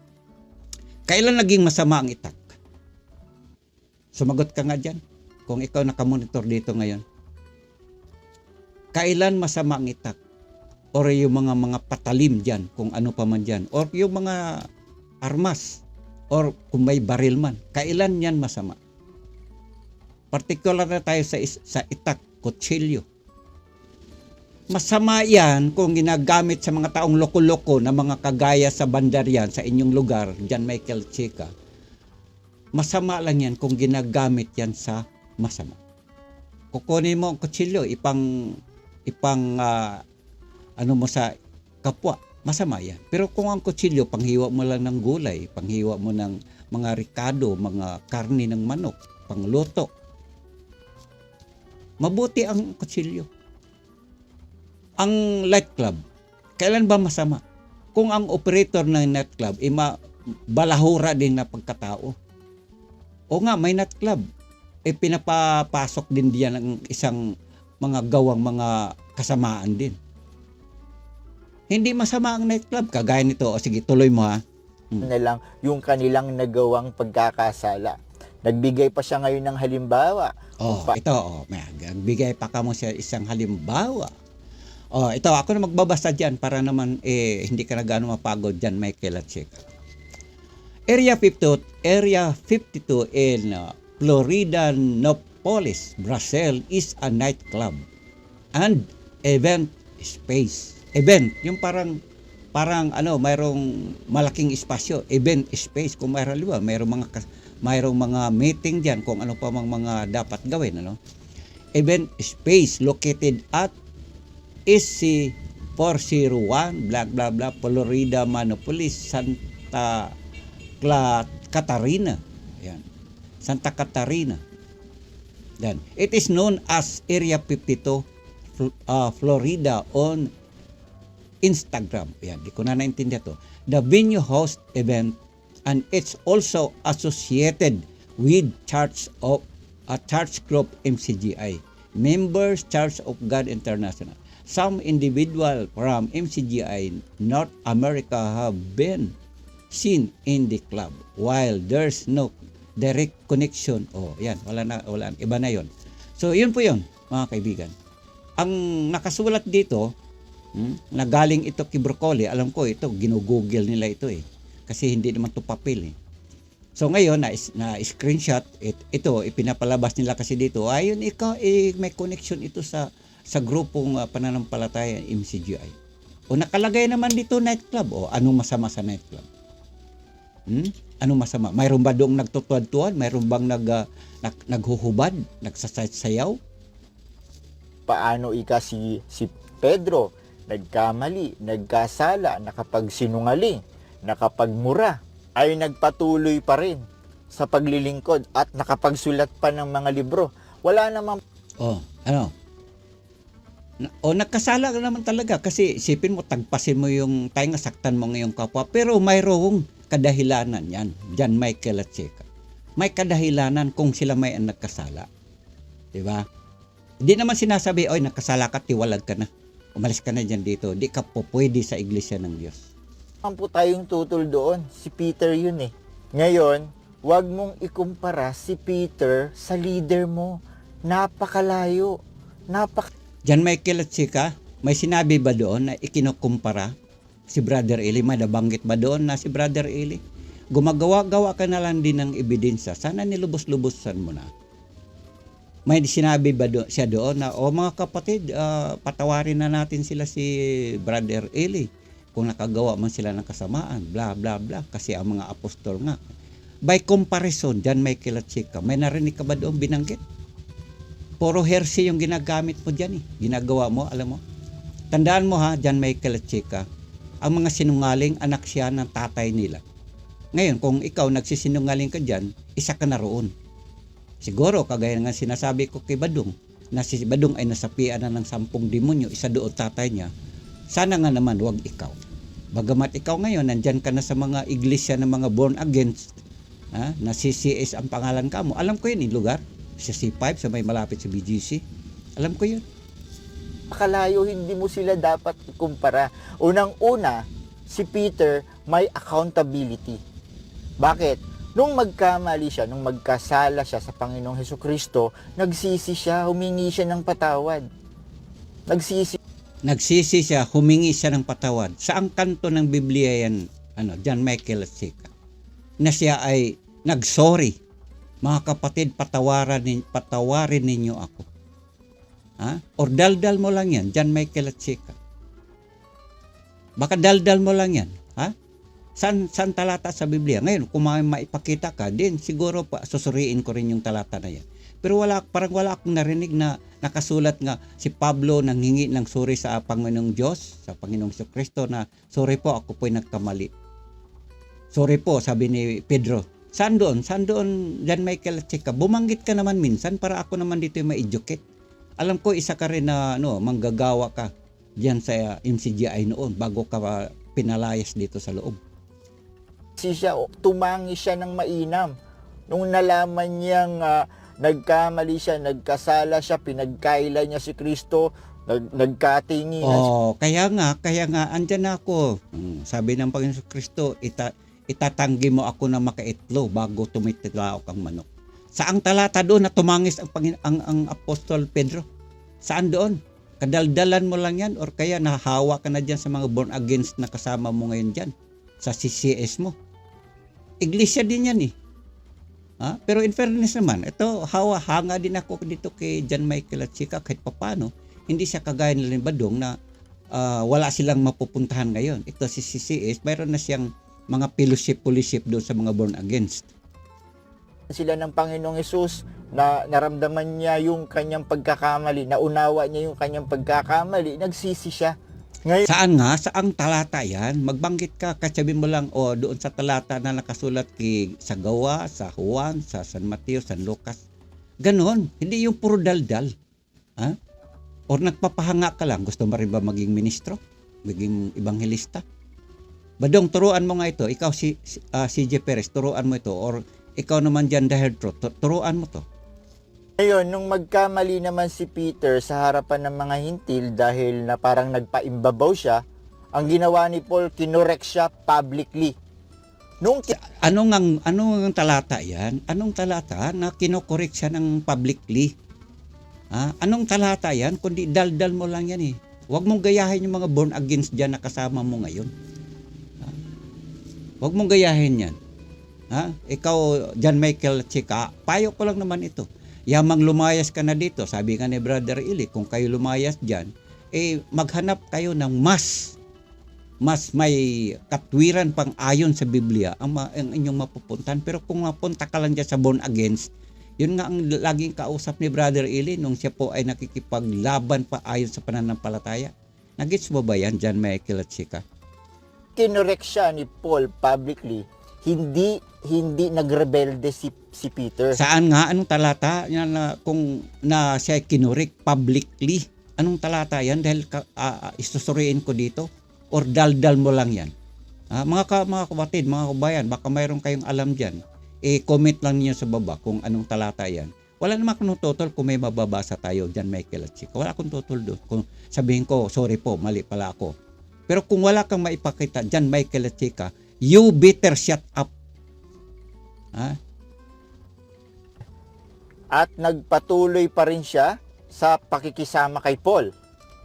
Kailan naging masama ang itak? Sumagot ka nga dyan. Kung ikaw nakamonitor dito ngayon. Kailan masama ang itak? Or yung mga patalim dyan, kung ano pa man dyan. Or yung mga armas. Or kung may baril man. Kailan yan masama? Particular na tayo sa itak, kutsilyo. Masama yan kung ginagamit sa mga taong loko-loko na mga kagaya sa bandaryan sa inyong lugar, John Michael Chika. Masama lang yan kung ginagamit yan sa masama. Kukunin mo ang kutsilyo, ano mo sa kapwa, masama yan. Pero kung ang kutsilyo, panghiwa mo lang ng gulay, panghiwa mo ng mga ricado, mga karni ng manok, pangluto, mabuti ang kutsilyo. Ang nightclub, kailan ba masama? Kung ang operator ng nightclub balahura din na pagkatao. O nga, may nightclub. Pinapapasok din diyan ng isang mga gawang mga kasamaan din. Hindi masama ang nightclub. Kagaya nito, o sige, tuloy mo ha. Na lang yung kanilang nagawang pagkakasala. Nagbigay pa siya ngayon ng halimbawa. Nagbigay pa ka mo siya isang halimbawa. Ito, ako na magbabasa dyan para naman hindi ka na gaano mapagod dyan, Michael at Chika. Area 52 in Florianopolis, Brazil is a nightclub and event space. Event, yung parang mayroong malaking espasyo, event space. Kung mayroong mga meeting diyan kung ano pa mga dapat gawin, Event space located at SC 401 blah blah blah Florida Manopolis, Santa Catarina. Yan. Santa Catarina. Then it is known as Area 52 Florida on Instagram. Yan, di ko na naintindihan to. The venue host event and it's also associated with Church Group MCGI, members Church of God International. Some individual from MCGI North America have been seen in the club while there's no direct connection. Wala na, iba na yon. So yun po yun, mga kaibigan. Ang nakasulat dito, na galing ito kay Broccoli, alam ko ito, ginugoogle nila ito kasi hindi naman ito papel So ngayon, na screenshot, ito, ipinapalabas nila kasi dito, ayun, may connection ito sa grupong pananampalataya MCGI. O nakalagay naman dito nightclub. Anong masama sa nightclub? Anong masama? Mayroon ba doong nagtutuad-tuad? Mayroon bang naghuhubad? Nagsasayaw? Paano si Pedro nagkamali, nagkasala, nakapagsinungaling, nakapagmura, ay nagpatuloy pa rin sa paglilingkod at nakapagsulat pa ng mga libro. Wala namang nagkasala ka naman talaga kasi isipin mo, tagpasin mo yung tayo nga, saktan mo ngayong kapwa, pero mayroong kadahilanan yan. John Michael at Chika. May kadahilanan kung sila may nagkasala. Diba? Hindi naman sinasabi, nagkasala ka, tiwalag ka na. Umalis ka na dyan dito. Di ka po pwede sa iglesia ng Diyos. po tayong tutol doon. Si Peter yun Ngayon, wag mong ikumpara si Peter sa leader mo. Napakalayo. John Michael at Chika, may sinabi ba doon na ikinukumpara si Brother Eli? May nabanggit ba doon na si Brother Eli? Gumagawa-gawa ka na lang din ng ebidensya. Sana nilubos-lubosan mo na. May sinabi ba siya doon na, mga kapatid, patawarin na natin sila si Brother Eli kung nakagawa man sila ng kasamaan, bla bla bla, kasi ang mga apostol nga. By comparison, John Michael at Chika, may narinig ka ba doon binanggit? Puro heresy yung ginagamit mo dyan ginagawa mo, alam mo. Tandaan mo John Michael at Chika, ang mga sinungaling, anak siya ng tatay nila. Ngayon, kung ikaw nagsisinungaling ka dyan, isa ka na roon. Siguro, kagaya nga sinasabi ko kay Badong, na si Badong ay nasapian na ng 10 demonyo, isa doon tatay niya, sana nga naman wag ikaw. Bagamat ikaw ngayon, nandyan ka na sa mga iglesia ng mga born again, na CCS ang pangalan ka mo. Alam ko yun, yung lugar. Sa C5, sa may malapit sa BGC. Alam ko yun. Makalayo, hindi mo sila dapat ikumpara. Unang-una, si Peter may accountability. Bakit? Nung magkamali siya, nung magkasala siya sa Panginoong Hesukristo, nagsisi siya, humingi siya ng patawad. Nagsisi siya, humingi siya ng patawad. Saang kanto ng Biblia yan, John Michael at Sika, na siya ay nagsorry. Mga kapatid, patawarin ninyo ako. Or daldal mo lang yan, John Michael at Sika. Baka daldal mo lang yan. San talata sa Biblia? Ngayon, kung maipakita ka, din siguro pa susuriin ko rin yung talata na yan. Pero parang wala akong narinig na nakasulat nga si Pablo nanghingi ng sorry sa Panginoong Diyos, sa Panginoong Kristo na sorry po, ako po'y nagkamali. Sorry po, sabi ni Pedro. Saan doon, John Michael at Sika? Bumanggit ka naman minsan para ako naman dito yung ma-educate. Alam ko isa ka rin na manggagawa ka diyan sa MCGI noon bago ka pinalayas dito sa loob. Tumangi siya ng mainam. Nung nalaman niyang nagkamali siya, nagkasala siya, pinagkaila niya si Kristo, nagkatinginan. Kaya nga andyan ako. Sabi ng Panginoon Kristo, itatanggi mo ako na makaitlo bago tumitlaok ang manok. Saang talata doon na tumangis ang Apostol Pedro? Saan doon? Kadaldalan mo lang yan or kaya nahahawa ka na dyan sa mga born against na kasama mo ngayon dyan sa CCS mo. Iglesia din yan eh. Pero in fairness naman, ito hanga din ako dito kay John Michael at Sika kahit papano. Hindi siya kagaya nila ni Badong na wala silang mapupuntahan ngayon. Ito si CCS, mayroon na siyang mga fellowship doon sa mga born against. Sila ng Panginoong Hesus na naramdaman niya yung kanyang pagkakamali, naunawa niya yung kanyang pagkakamali, nagsisi siya. Ngayon, Saang talata yan? Magbanggit ka, kasabi mo lang, doon sa talata na nakasulat sa Gawa, sa Juan, sa San Mateo, San Lucas. Ganon, hindi yung puro daldal. Or nagpapahanga ka lang, gusto mo rin ba maging ministro? Maging ebanghelista? Badong, turuan mo nga ito. Ikaw si CJ Perez, turuan mo ito. Or ikaw naman dyan, Dahil turuan mo to. Ngayon, nung magkamali naman si Peter sa harapan ng mga hintil dahil na parang nagpaimbabaw siya, ang ginawa ni Paul, kinorek siya publicly. Anong talata yan? Anong talata na kinokorek siya ng publicly? Anong talata yan? Kundi daldal mo lang yan eh. Huwag mong gayahin yung mga born against dyan na kasama mo ngayon. Huwag mong gayahin yan. Ikaw, John Michael Chika, payo ko lang naman ito. Yamang lumayas ka na dito, sabi nga ni Brother Ili, kung kayo lumayas dyan, maghanap kayo ng mas may katwiran pang ayon sa Biblia ang inyong mapupuntan. Pero kung mapunta ka lang dyan sa born against, yun nga ang laging kausap ni Brother Ili nung siya po ay nakikipaglaban pa ayon sa pananampalataya. Nagets mo ba yan, John Michael at Chika? Kinorek siya ni Paul publicly. Hindi nagrebelde si Peter. Saan nga? Anong talata kung siya kinurik publicly? Anong talata yan? Dahil isusuriin ko dito? Or daldal mo lang yan? Mga kapatid, mga kabayan, baka mayroon kayong alam dyan. Comment lang niyo sa baba kung anong talata yan. Wala naman akong tutol kung may mababasa tayo dyan, Michael at Chika. Wala akong tutol doon. Kung sabihin ko, sorry po, mali pala ako. Pero kung wala kang maipakita dyan, Michael at Chika, you better shut up. At nagpatuloy pa rin siya sa pakikisama kay Paul.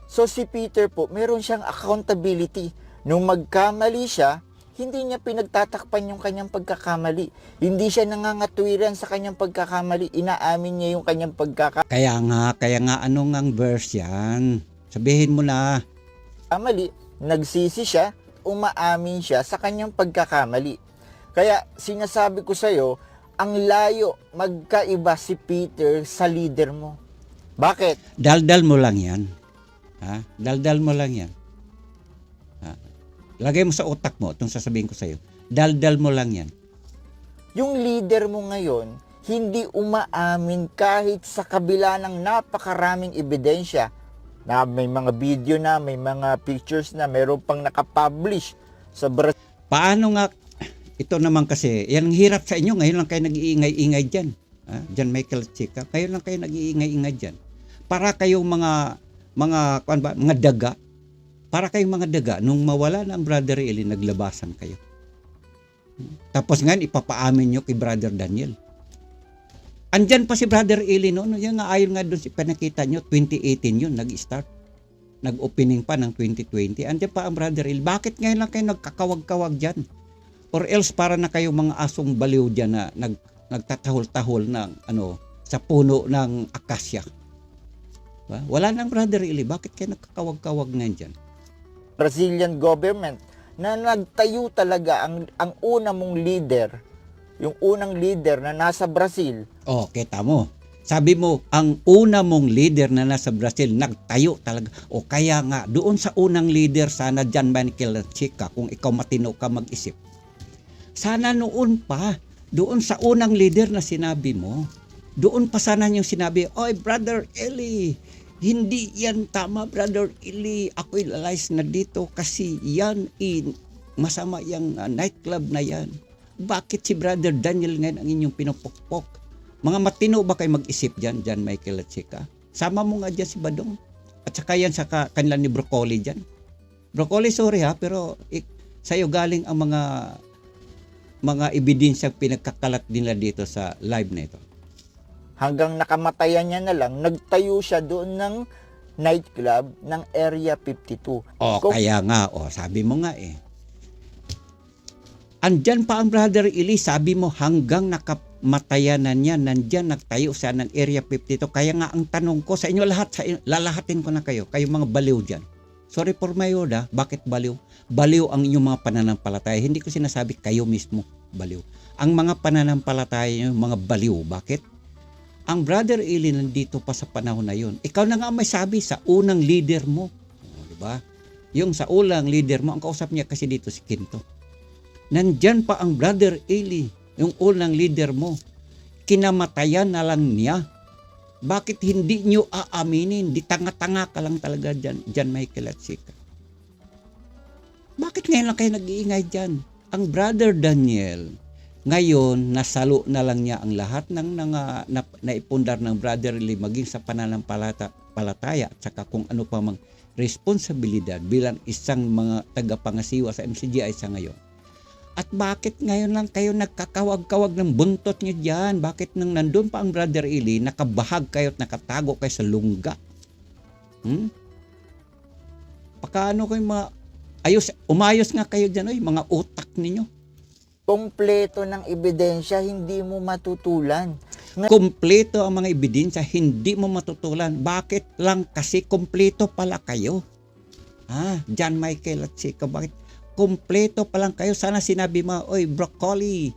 So si Peter po, meron siyang accountability. Nung magkamali siya, hindi niya pinagtatakpan yung kanyang pagkakamali. Hindi siya nangangatwiran sa kanyang pagkakamali. Inaamin niya yung kanyang pagkakamali. Kaya nga anong ang verse yan? Sabihin mo na. Nagsisi siya, umaamin siya sa kanyang pagkakamali. Kaya sinasabi ko sa iyo, ang layo magkaiba si Peter sa leader mo. Bakit? Daldal mo lang yan. Daldal mo lang yan. Lagay mo sa utak mo itong sasabihin ko sa iyo. Daldal mo lang yan. Yung leader mo ngayon, hindi umaamin kahit sa kabila ng napakaraming ebidensya na may mga video na, may mga pictures na, mayroon pang nakapublish Sa Brazil, Paano nga, ito naman kasi, yan ang hirap sa inyo, ngayon lang kayo nag-iingay-ingay dyan. John Michael at Chika, ngayon lang kayo nag-iingay-ingay dyan. Para kayong mga daga, para kayong mga daga, nung mawala na ang Brother Eli, naglabasan kayo. Tapos ngayon, ipapaamin nyo kay Brother Daniel. Andyan pa si Brother Eli noon, yan nga, ayon nga doon si pinakita nyo, 2018 yun, nag-start. Nag-opening pa ng 2020. Andyan pa ang Brother Eli. Bakit ngayon lang kayo nagkakawag-kawag dyan? Or else para na kayo mga asong baliw dyan na nagtatahol-tahol ng sa puno ng akasya. Ba? Wala nang Brother Eli. Bakit kayo nagkakawag-kawag ngayon dyan? Brazilian government na nagtayo talaga ang una mong leader, yung unang leader na nasa Brazil. Oh, kita mo. Sabi mo, ang una mong leader na nasa Brazil, nagtayo talaga. O kaya nga, doon sa unang leader, sana John Michael at Chika, kung ikaw matino ka mag-isip. Sana noon pa, doon sa unang leader na sinabi mo, doon pa sana yung sinabi, oy, Brother Eli, hindi yan tama, Brother Eli. Ako'y lalayas na dito kasi yan, masama yung nightclub na yan. Bakit si Brother Daniel ngayon ang inyong pinupukpok? Mga matino ba kayo mag-isip dyan, John Michael at Chika? Sama mo nga dyan si Badong. At saka yan sa kanila ni Broccoli dyan. Broccoli, sorry ha, pero sa'yo galing ang mga ebidensyang pinagkakalat nila dito sa live na ito. Hanggang nakamatayan niya na lang, nagtayo siya doon ng nightclub ng Area 52. Kaya nga, sabi mo nga andyan pa ang Brother Eli, sabi mo hanggang nakamatayan na niya, nandyan nagtayo siya ng Area 52. Kaya nga ang tanong ko sa inyo lahat, lalahatin ko na kayo mga baliw dyan. Sorry for my word bakit baliw? Baliw ang inyong mga pananampalataya. Hindi ko sinasabi kayo mismo baliw. Ang mga pananampalataya nyo, mga baliw. Bakit? Ang Brother Eli nandito pa sa panahon na yun. Ikaw na nga may sabi sa unang leader mo. Diba? Yung sa unang leader mo, ang kausap niya kasi dito si Quinto. Nandyan pa ang Brother Eli, yung unang leader mo. Kinamatayan na lang niya. Bakit hindi nyo aaminin? Di tanga-tanga ka lang talaga dyan, John Michael at Chika. Bakit ngayon lang kayo nag-iingay dyan? Ang Brother Daniel, ngayon, nasalo na lang niya ang lahat ng naipundar ng Brother Eli maging sa pananampalataya at saka kung ano pa mang responsibilidad bilang isang mga tagapangasiwa sa MCGI sa ngayon. At bakit ngayon lang kayo nagkakawag-kawag ng buntot niyo dyan? Bakit nang nandun pa ang Brother Eli, nakabahag kayo at nakatago kayo sa lungga? Pakaano kayo umayos nga kayo dyan, mga utak ninyo. Kompleto ng ebidensya, hindi mo matutulan. Kompleto ang mga ebidensya, hindi mo matutulan. Bakit lang kasi kompleto pala kayo? John Michael at Chika, bakit? Kompleto pa lang kayo. Sana sinabi mo, oy, Broccoli,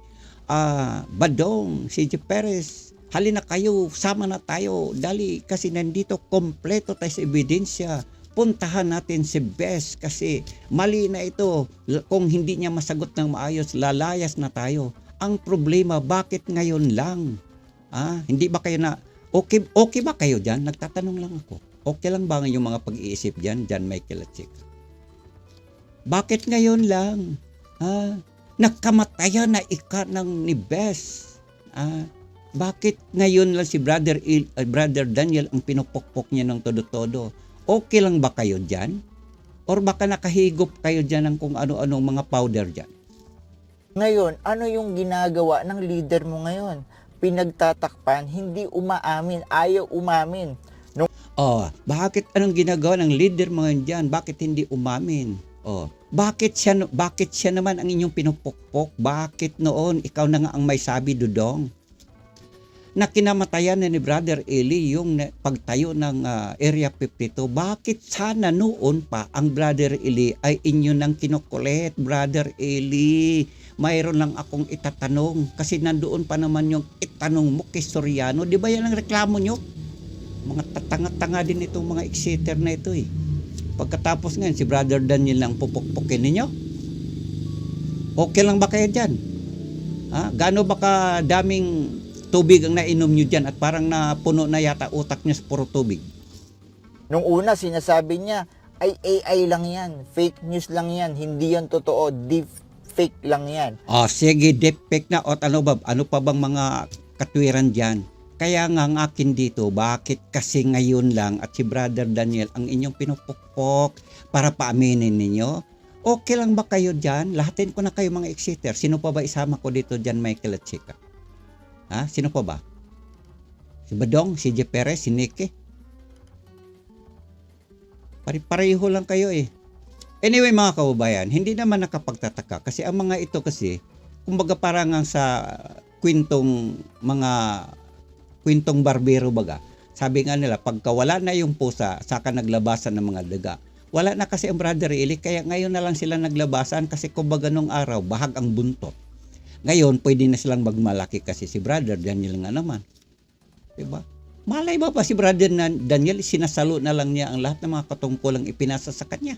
Badong, CJ Perez, halina kayo, sama na tayo. Dali, kasi nandito, kompleto tayo sa ebidensya. Puntahan natin si Bes kasi mali na ito. Kung hindi niya masagot ng maayos, lalayas na tayo. Ang problema, bakit ngayon lang? Hindi ba kayo okay ba kayo dyan? Nagtatanong lang ako. Okay lang ba yung mga pag-iisip dyan, John Michael at Chika? Bakit ngayon lang? Nagkamatayan na ng ni Bes. Bakit ngayon lang si Brother Daniel ang pinupukpok niya ng todo-todo? Okay lang ba kayo dyan? Or baka nakahigop kayo dyan ng kung ano-anong mga powder dyan? Ngayon, ano yung ginagawa ng leader mo ngayon? Pinagtatakpan, hindi umaamin, ayaw umamin. Bakit anong ginagawa ng leader mo ngayon dyan? Bakit hindi umamin? Bakit siya naman ang inyong pinupukpok? Bakit noon ikaw na nga ang may sabi, Dudong? Na kinamatayan na ni Brother Eli yung pagtayo ng Area 52. Bakit sana noon pa ang Brother Eli ay inyo nang kinukulit, Brother Eli? Mayroon lang akong itatanong kasi nandoon pa naman yung itanong mo kay Soriano. Di ba yan ang reklamo nyo? Mga tatanga-tanga din itong mga exeter na ito Pagkatapos ngayon, si Brother Daniel lang pupukpukin ninyo? Okay lang ba kayo dyan? Gaano ba kadaming tubig ang nainom nyo dyan at parang napuno na yata utak nyo sa puro tubig? Nung una, sinasabi niya, ay AI lang yan. Fake news lang yan. Hindi yan totoo. Deep fake lang yan. Sige, deepfake na. O ano pa bang mga katwiran dyan? Kaya nga ang akin dito, bakit kasi ngayon lang at si Brother Daniel ang inyong pinupukpok para paaminin ninyo? Okay lang ba kayo dyan? Lahatin ko na kayo mga exeter. Sino pa ba isama ko dito dyan, Michael at Chika? Ha? Sino pa ba? Si Badong, si Jeff Perez, si Nicky? Pareho lang kayo eh. Anyway mga kababayan, hindi naman nakapagtataka kasi ang mga ito kasi, kumbaga parang ang sa kwentong barbero baga. Sabi nga nila, pagka wala na yung pusa, saka naglabasan ng mga daga. Wala na kasi ang Brother Eli, kaya ngayon na lang sila naglabasan kasi kumbaga nung araw, bahag ang buntot. Ngayon, pwede na silang magmalaki kasi si Brother Daniel nga naman. Diba? Malay ba si Brother Daniel, sinasalo na lang niya ang lahat ng mga katungkulang ipinasa sa kanya.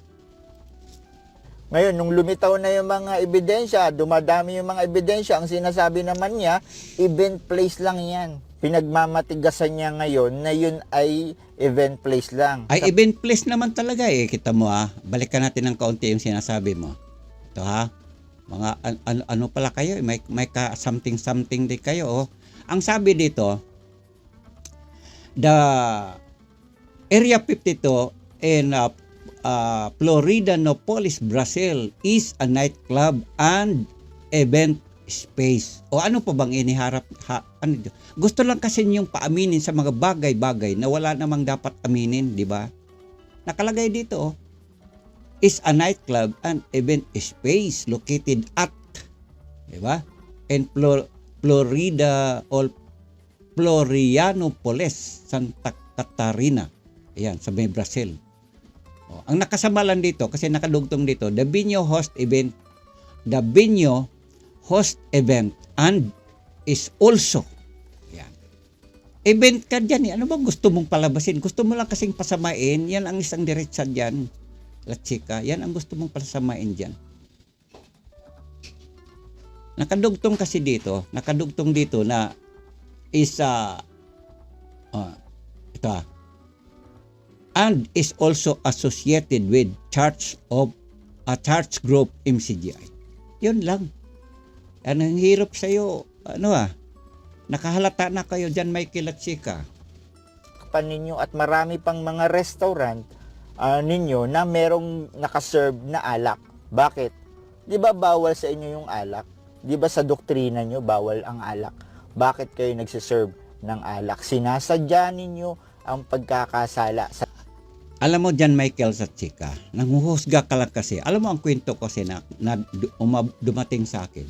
Ngayon, nung lumitaw na yung mga ebidensya, dumadami yung mga ebidensya, ang sinasabi naman niya, event place lang yan. Pinagmamatigasan niya ngayon na yun ay event place lang. Ay, event place naman talaga eh. Kita mo balikan natin ng kaunti yung sinasabi mo. Ito mga ano pala kayo, may something din kayo. Ang sabi dito, the Area 52 in Florianopolis, Brazil is a nightclub and event space. O ano pa bang iniharap? Gusto lang kasi niyong paaminin sa mga bagay-bagay na wala namang dapat aminin, di ba? Nakalagay dito, is a nightclub and event space located at, di ba? In Florida or Florianopolis, Santa Catarina. Ayan, sa may Brazil. Ang nakasama lang dito, kasi nakadugtong dito, the venue host event and is also. Yan. Event ka dyan. Ano bang gusto mong palabasin? Gusto mo lang kasing pasamain. Yan ang isang diretsa dyan. La chika. Yan ang gusto mong pasamain dyan. Nakadugtong kasi dito. Nakadugtong dito na isa ito and is also associated with Church Group MCGI. Yun lang. Ang hirap sa'yo, nakahalata na kayo dyan, Michael at Chika. Ninyo at marami pang mga restaurant ninyo na merong nakaserve na alak. Bakit? Di ba bawal sa inyo yung alak? Di ba sa doktrina nyo bawal ang alak? Bakit kayo nagsiserve ng alak? Sinasadya ninyo ang pagkakasala sa. Alam mo dyan, Michael sa Chika, nanguhusga ka lang kasi. Alam mo ang kwento kasi na dumating sa akin.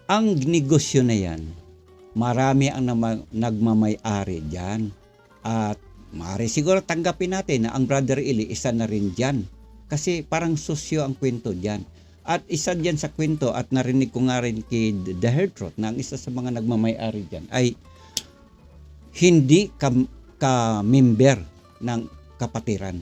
Ang negosyo na yan, marami ang nagmamay-ari dyan. At maaari siguro tanggapin natin na ang Brother Eli isa na rin dyan. Kasi parang sosyo ang kwento dyan. At isa dyan sa kwento at narinig ko nga rin kay The Hertrot na ang isa sa mga nagmamay-ari dyan ay hindi ka-member ng kapatiran.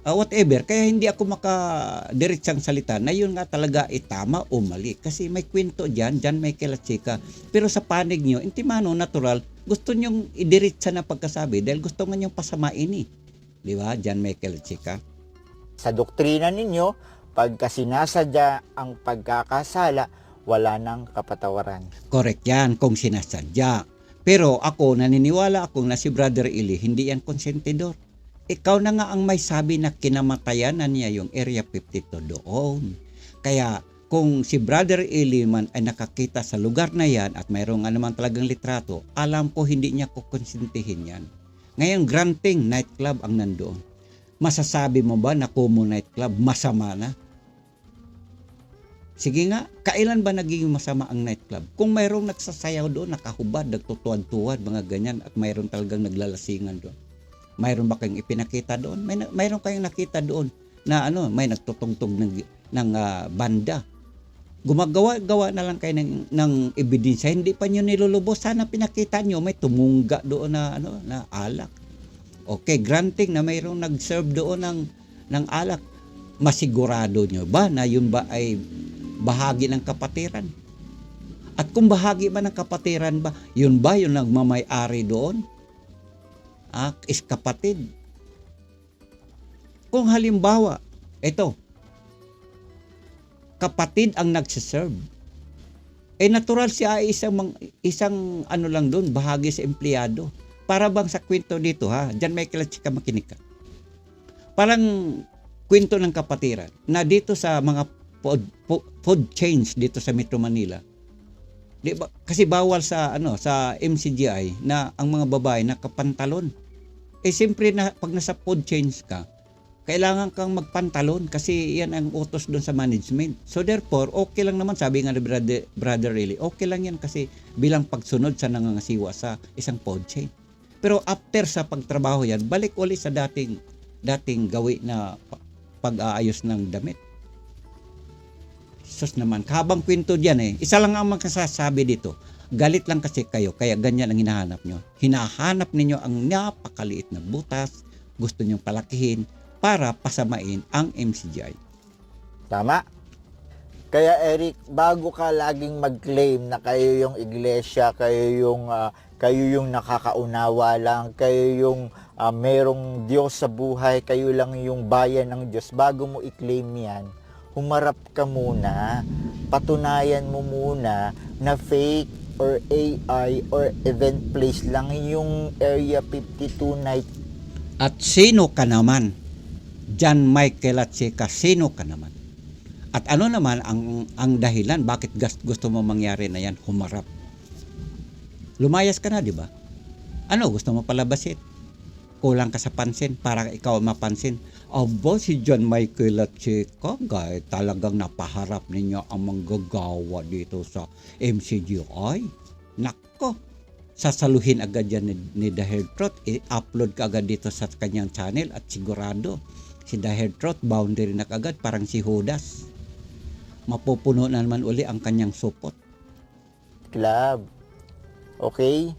Whatever, kaya hindi ako makadiretsang salita na yun nga talaga tama o mali. Kasi may kwento dyan Michael at Chika. Pero sa panig nyo, intimano, natural, gusto nyong idiretsa na pagkasabi dahil gusto nga nyong pasamain eh. Di ba, dyan Michael at Chika? Sa doktrina ninyo, pagka sinasadya ang pagkakasala, wala nang kapatawaran. Correct yan kung sinasadya. Pero ako, naniniwala ako na si Brother Eli, hindi yan konsentidor. Ikaw na nga ang may sabi na kinamatayan na niya yung Area 52 doon. Kaya kung si Brother Eli man ay nakakita sa lugar na yan at mayroong naman talagang litrato, alam ko hindi niya kukonsintihin yan. Ngayon, Granting nightclub ang nandoon. Masasabi mo ba na Kumu nightclub masama na? Sige nga, kailan ba naging masama ang nightclub? Kung mayroong nagsasayaw doon, nakahubad, nagtutuwad-tuwad, mga ganyan, at mayroong talagang naglalasingan doon. Mayroon ba kayong ipinakita doon? Mayroon kayong nakita doon na may nagtutungtog ng banda. Gumagawa na lang kayo ng ebidensya. Hindi pa nyo nilulubos. Sana pinakita nyo may tumungga doon na alak. Okay, granting na mayroong nag-serve doon ng alak. Masigurado nyo ba na yun ba ay bahagi ng kapatiran? At kung bahagi ba ng kapatiran ba, yun ba yung nagmamay-ari doon? Is kapatid. Kung halimbawa, ito, kapatid ang nagsiserve, natural siya ay isang ano lang doon, bahagi sa empleyado. Para bang sa kwento dito ha, John Michael at Chika, makinig ka. Parang kwento ng kapatiran na dito sa mga food chains dito sa Metro Manila. Di ba? Kasi bawal sa sa MCGI na ang mga babae nakapantalon. Siyempre na pag nasa food chains ka, kailangan kang magpantalon kasi yan ang utos doon sa management. So therefore, okay lang naman, sabi nga ni Brother Riley, okay lang yan kasi bilang pagsunod sa nangangasiwa sa isang food chain. Pero after sa pagtrabaho yan, balik uli sa dating gawi na pag-aayos ng damit. Sus naman, habang kwento diyan isa lang ang magsasabi dito. Galit lang kasi kayo, kaya ganyan ang hinahanap nyo. Hinahanap ninyo ang napakaliit na butas, gusto nyong palakihin para pasamain ang MCGI. Tama? Kaya Eric, bago ka laging mag-claim na kayo yung iglesia, kayo yung nakakaunawa lang, kayo yung merong Diyos sa buhay, kayo lang yung bayan ng Diyos, bago mo i-claim yan, humarap ka muna, patunayan mo muna na fake or AI or event place lang yung Area 52 night. At sino ka naman? John Michael at Chika, sino ka naman? At ano naman ang dahilan bakit gusto mo mangyari na yan? Humarap. Lumayas ka na, di ba? Ano, gusto mo palabasin? Kulang ka sa pansin para ikaw mapansin. Aba, si John Michael at Chika, talagang napaharap ninyo ang manggagawa dito sa MCGI. Nako, sasaluhin agad yan ni The Herd Truth. I-upload ka agad dito sa kanyang channel at sigurado si The Herd Truth boundary na agad, parang si Judas. Mapupuno na naman uli ang kanyang support. Club. Okay?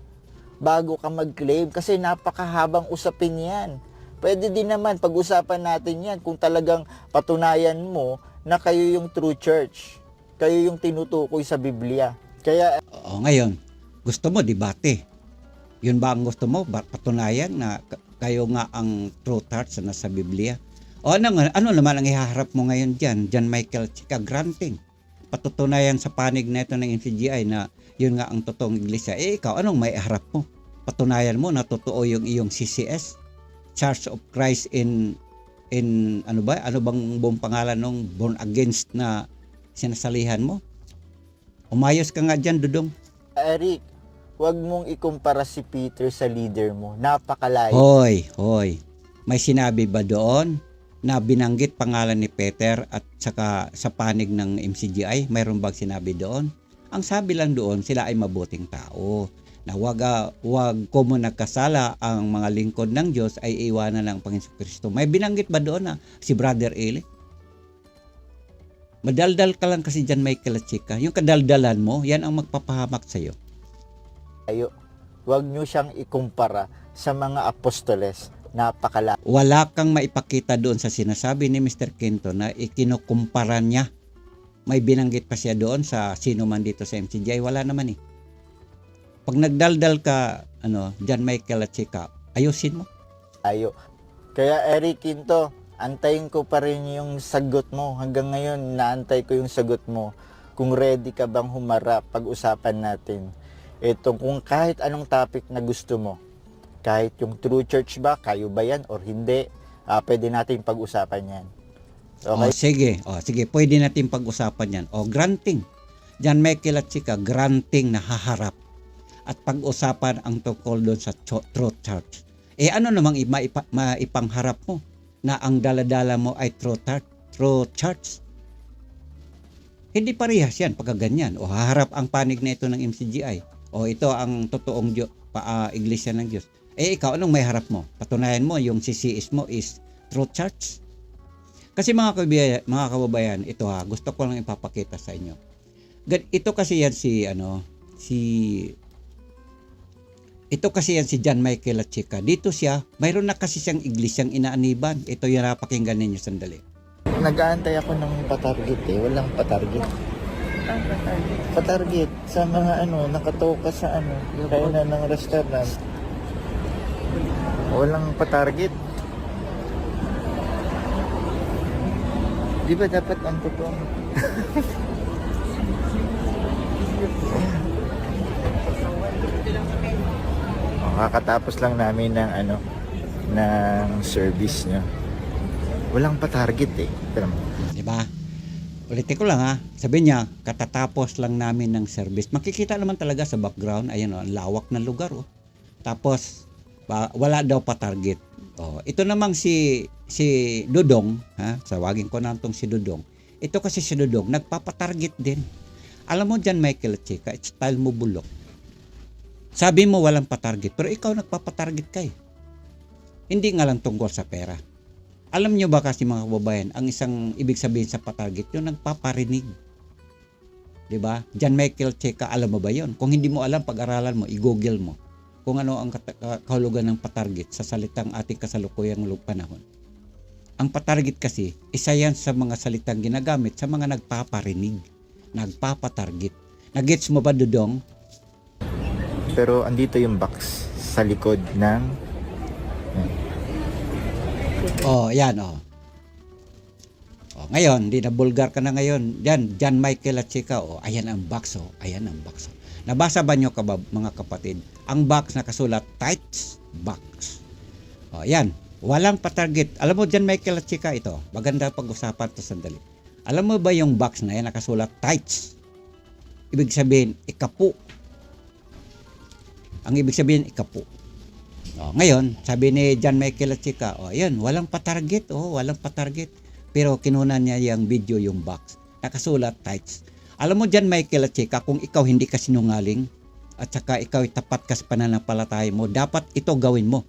Bago ka mag-claim kasi napakahabang usapin yan. Pwede din naman pag-usapan natin yan kung talagang patunayan mo na kayo yung true church. Kayo yung tinutukoy sa Biblia. Kaya Ngayon, gusto mo debate. Yun ba ang gusto mo? Patunayan na kayo nga ang true church na nasa Biblia? O ano naman ang ihaharap mo ngayon dyan? John Michael Chika, granting. Patutunayan sa panig na ito ng MCGI na yun nga ang totoong iglesia. Ikaw, anong may iharap mo? Patunayan mo na totoo yung iyong CCS, Church of Christ in ano bang buong pangalan ng born against na sinasalihan mo? Umayos ka nga dyan, Dudong. Eric, wag mong ikumpara si Peter sa leader mo. Napakalayo. Hoy. May sinabi ba doon na binanggit pangalan ni Peter at saka sa panig ng MCGI? Mayroon bang sinabi doon? Ang sabi lang doon, sila ay mabuting tao. Na wag ko nagkasala ang mga lingkod ng Diyos ay iwanan ng Panginoon Kristo. May binanggit ba doon na si Brother Eli? Madaldal ka lang kasi dyan, Michael at Chika. Yung kadaldalan mo, yan ang magpapahamak sa'yo. Wag nyo siyang ikumpara sa mga apostoles. Napakalayo. Wala kang maipakita doon sa sinasabi ni Mr. Quinto na ikinukumpara niya. May binanggit pa siya doon sa sino man dito sa MCGI. Wala naman Pag nagdaldal ka, John Michael at Chika, ayusin mo. Kaya Eric Quinto, antayin ko pa rin yung sagot mo. Hanggang ngayon, naantay ko yung sagot mo. Kung ready ka bang humarap, pag-usapan natin. Ito, kung kahit anong topic na gusto mo. Kahit yung true church ba, kayo ba yan or hindi, pwede natin pag-usapan yan. Okay? Sige, pwede natin pag-usapan yan. Granting. John Michael at Chika, granting na haharap. At pag-usapan ang tungkol doon sa truth church. Ano namang maipangharap mo na ang daladala mo ay truth church? Hindi parehas yan pagka ganyan. Haharap ang panig na ito ng MCGI. Ito ang totoong iglesia ng Diyos. Ikaw, anong may harap mo? Patunayan mo yung CCS mo is truth church. Kasi mga kababayan, ito gusto ko lang ipapakita sa inyo. Ito kasi yan si John Michael at Chika. Dito siya, mayroon na kasi siyang iglesyang inaaniban. Ito yung napakinggan ninyo sandali. Nag-aantay ako ng patarget Walang patarget. Patarget sa mga nakatoka sa kainan ng restaurant. Walang patarget. Di ba dapat ang totoo? Kakatapos lang namin ng ng service niya. Walang pa-target eh. Pero, Di ba? Ulitin ko lang ha. Sabi niya, katatapos lang namin ng service. Makikita naman talaga sa background, ayan ang lawak ng lugar Tapos wala daw pa target. Ito namang si Dudong, ha? Sawagin ko na itong si Dudong. Ito kasi si Dudong, nagpapatarget din. Alam mo dyan, Michael at Chika, style mo bulok. Sabi mo walang pa-target, pero ikaw nagpapatarget ka eh. Hindi nga lang tungkol sa pera. Alam nyo ba kasi mga kababayan, ang isang ibig sabihin sa patarget, yung nagpaparinig. Diba? John Michael Cheka, alam mo ba yon? Kung hindi mo alam, pag-aralan mo, i-google mo kung ano ang kahulugan ng patarget sa salitang ating kasalukuyang panahon. Ang patarget kasi, isa yan sa mga salitang ginagamit sa mga nagpaparinig, nagpapatarget. Nagets mo ba, Dudong? pero andito yung box sa likod ng Yan. Ngayon, di na bulgar ka na ngayon. Yan, John Michael at Chika, ayan ang box, ayan ang box. Nabasa ba nyo mga kapatid? Ang box nakasulat, Tights Box. Yan, walang pa-target. Alam mo, John Michael at Chika, ito, maganda pag-usapan to sandali. Alam mo ba yung box na yan nakasulat, Tights? Ibig sabihin, ikapu. Ang ibig sabihin, ikapu. Ngayon, sabi ni John Michael at Chika, ayan, walang pa-target, walang pa-target. Pero kinunan niya yung video, yung box. Nakasulat, Tights. Alam mo John Michael at Chika, kung ikaw hindi ka sinungaling, at saka ikaw tapat ka sa pananampalataya mo, dapat ito gawin mo.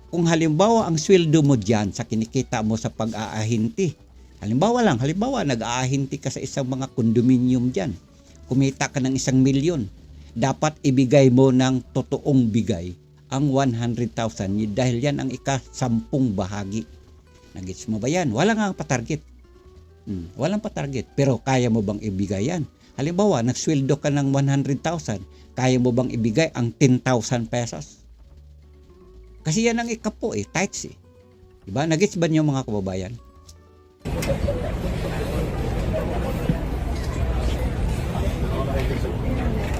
Kung halimbawa ang sweldo mo dyan sa kinikita mo sa pag-aahinti, halimbawa nag-aahinti ka sa isang mga kondominium dyan, kumita ka ng 1 milyon, dapat ibigay mo ng totoong bigay ang 100,000 dahil yan ang ika-10 bahagi. Nagets mo ba yan? Wala nga pa-target. Walang pa-target. Pero kaya mo bang ibigay yan? Halimbawa, nagsweldo ka ng 100,000, kaya mo bang ibigay ang 10,000 pesos? Kasi yan ang ikapo tights Diba? Nagets ba niyo mga kababayan?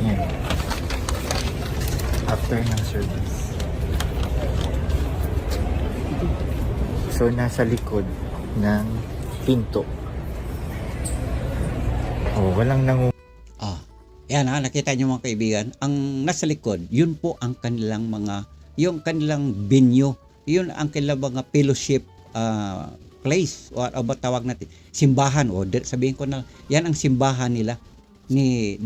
yan. After ng service. So, nasa likod ng pinto. Walang Yan nakita niyo mga kaibigan, ang nasa likod, yun po ang kanilang yung kanilang venue, yun ang kanilang mga fellowship place, o ba tawag natin, simbahan, sabihin ko na, yan ang simbahan nila ni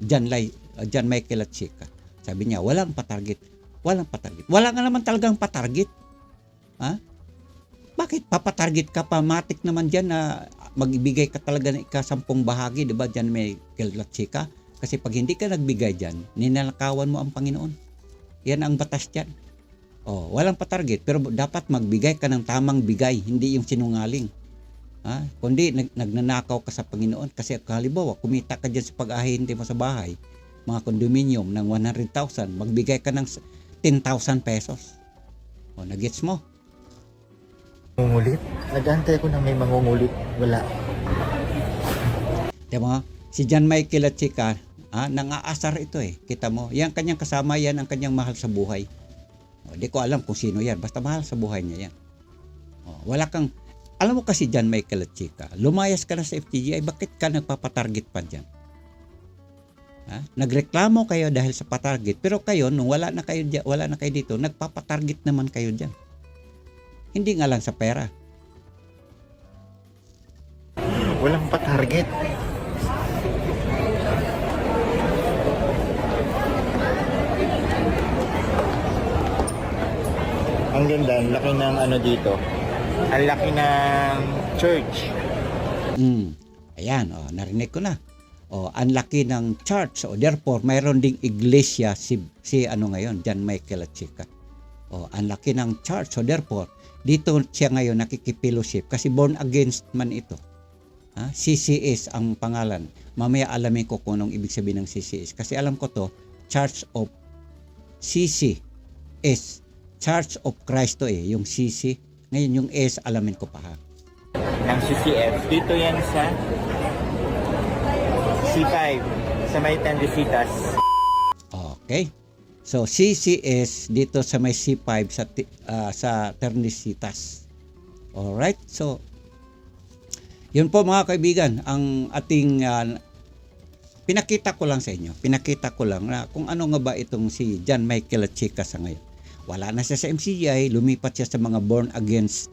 John Michael at Chika. Sabi niya, walang pa-target. Wala nga naman talagang pa-target. Ha? Bakit papatarget ka pa? Matik naman dyan na magbibigay ka talaga ng ika-10 bahagi, diba? Dyan may Chika. Kasi pag hindi ka nagbigay dyan, ninalakawan mo ang Panginoon. Yan ang batas dyan. Walang patarget, pero dapat magbigay ka ng tamang bigay, hindi yung sinungaling. Ha? Kundi nagnanakaw ka sa Panginoon. Kasi halimbawa, kumita ka dyan sa pag-ahinti mo sa bahay, mga condominium ng 100,000, magbigay ka ng 10,000 pesos. Nagets mo? Mangungulit? Nag-antay ko na may mangungulit. Wala. Diba? Si John Michael at Chika, nang-aasar ito Kita mo, yan kanyang kasama, yan ang kanyang mahal sa buhay. Di ko alam kung sino yan, basta mahal sa buhay niya yan. Wala kang, alam mo kasi John Michael at Chika, lumayas ka na sa FTGI, bakit ka nagpapatarget pa dyan? Nagreklamo kayo dahil sa patarget, pero kayo, nung wala na kayo dito, nagpapatarget naman kayo dyan. Hindi nga lang sa pera. Walang pa-target. Ang ganda, ang laki ng dito. Ang laki ng church. Ayan, narinig ko na. Ang laki ng church. Therefore, mayroon ding iglesia si ngayon, John Michael at Chika. Ang laki ng church. So therefore, dito siya ngayon nakikipillowship kasi born again man ito. CCS ang pangalan. Mamaya alamin ko kung anong ibig sabihin ng CCS. Kasi alam ko to, Church of CCS. Church of Christ to yung CC. Ngayon yung S alamin ko pa ng CCF. Dito yan sa C5 sa may Tendesitas. Okay. So CCS dito sa may C5 sa Ternisitas. Alright. So yun po mga kaibigan ang ating pinakita ko lang sa inyo. Pinakita ko lang na kung ano nga ba itong si John Michael Chica sa ngayon. Wala na siya sa MCGI, lumipat siya sa mga born against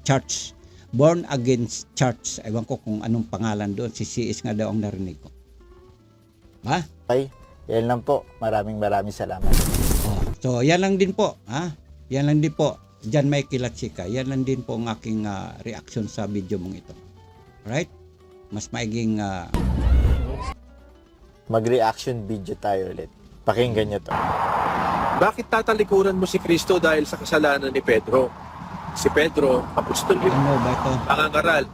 church. Born against church. Ewan ko kung anong pangalan doon. Si CS nga daw ang narinig ko. Ha? Okay, yan lang po. Maraming salamat. Oh, so yan lang din po, ha? Yan lang din po. John Michael Chica. Yan lang din po ang aking reaction sa video mong ito. Alright? Mas maiging Mag-reaction video tayo ulit. Pakinggan nyo to. Bakit tatalikuran mo si Kristo dahil sa kasalanan ni Pedro? Si Pedro, apostol yun, ano ba ito? pangangaral.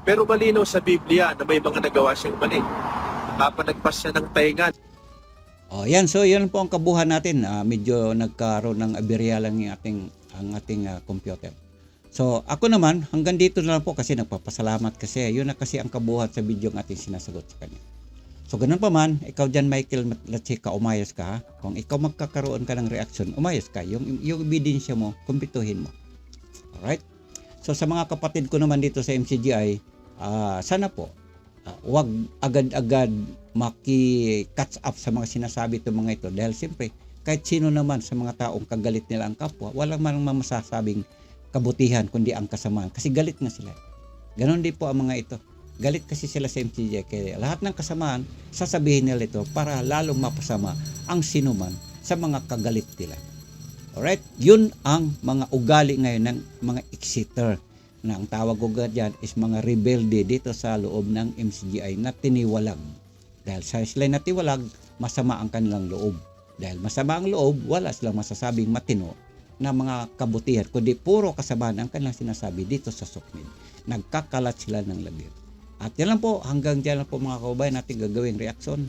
Pero malinaw sa Biblia na may mga nagawa siyang mali. Nakapanagpas siya ng taingan. Oh, yan. So, yan po ang kabuhan natin. Medyo nagkaroon ng aberya lang ang ating computer. So, ako naman, hanggang dito na lang po kasi nagpapasalamat kasi yun na kasi ang kabuhat sa video ng ating sinasagot sa kanya. So, ganun pa man, ikaw dyan, Michael Lachica, umayos ka. Ha? Kung ikaw magkakaroon ka ng reaction, umayos ka. Yung ebidensya mo, kumpituhin mo. Alright? So, sa mga kapatid ko naman dito sa MCGI, sana po, wag agad-agad maki-catch up sa mga sinasabi itong mga ito. Dahil siyempre, kahit sino naman sa mga taong kagalit nila ang kapwa, walang man masasabing kabutihan kundi ang kasamaan. Kasi galit na sila. Ganon din po ang mga ito. Galit kasi sila sa MCGI. Kaya lahat ng kasamaan, sasabihin nila ito para lalong mapasama ang sinuman sa mga kagalit nila. Alright? Yun ang mga ugali ngayon ng mga exiter. Na ang tawag ko dyan is mga rebelde dito sa loob ng MCGI na tiniwalag. Dahil sa sila na tiwalag, masama ang kanilang loob. Dahil masama ang loob, wala silang masasabing matino na mga kabutihan. Kundi puro kasabahan ang kanilang sinasabi dito sa Sokmed. Nagkakalat sila ng labir. At yan lang po, hanggang dyan lang po mga kababayan natin gagawing reaksyon.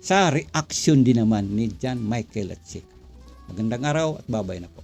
Sa reaction din naman ni John Michael at Chica. Magandang araw at babay na po.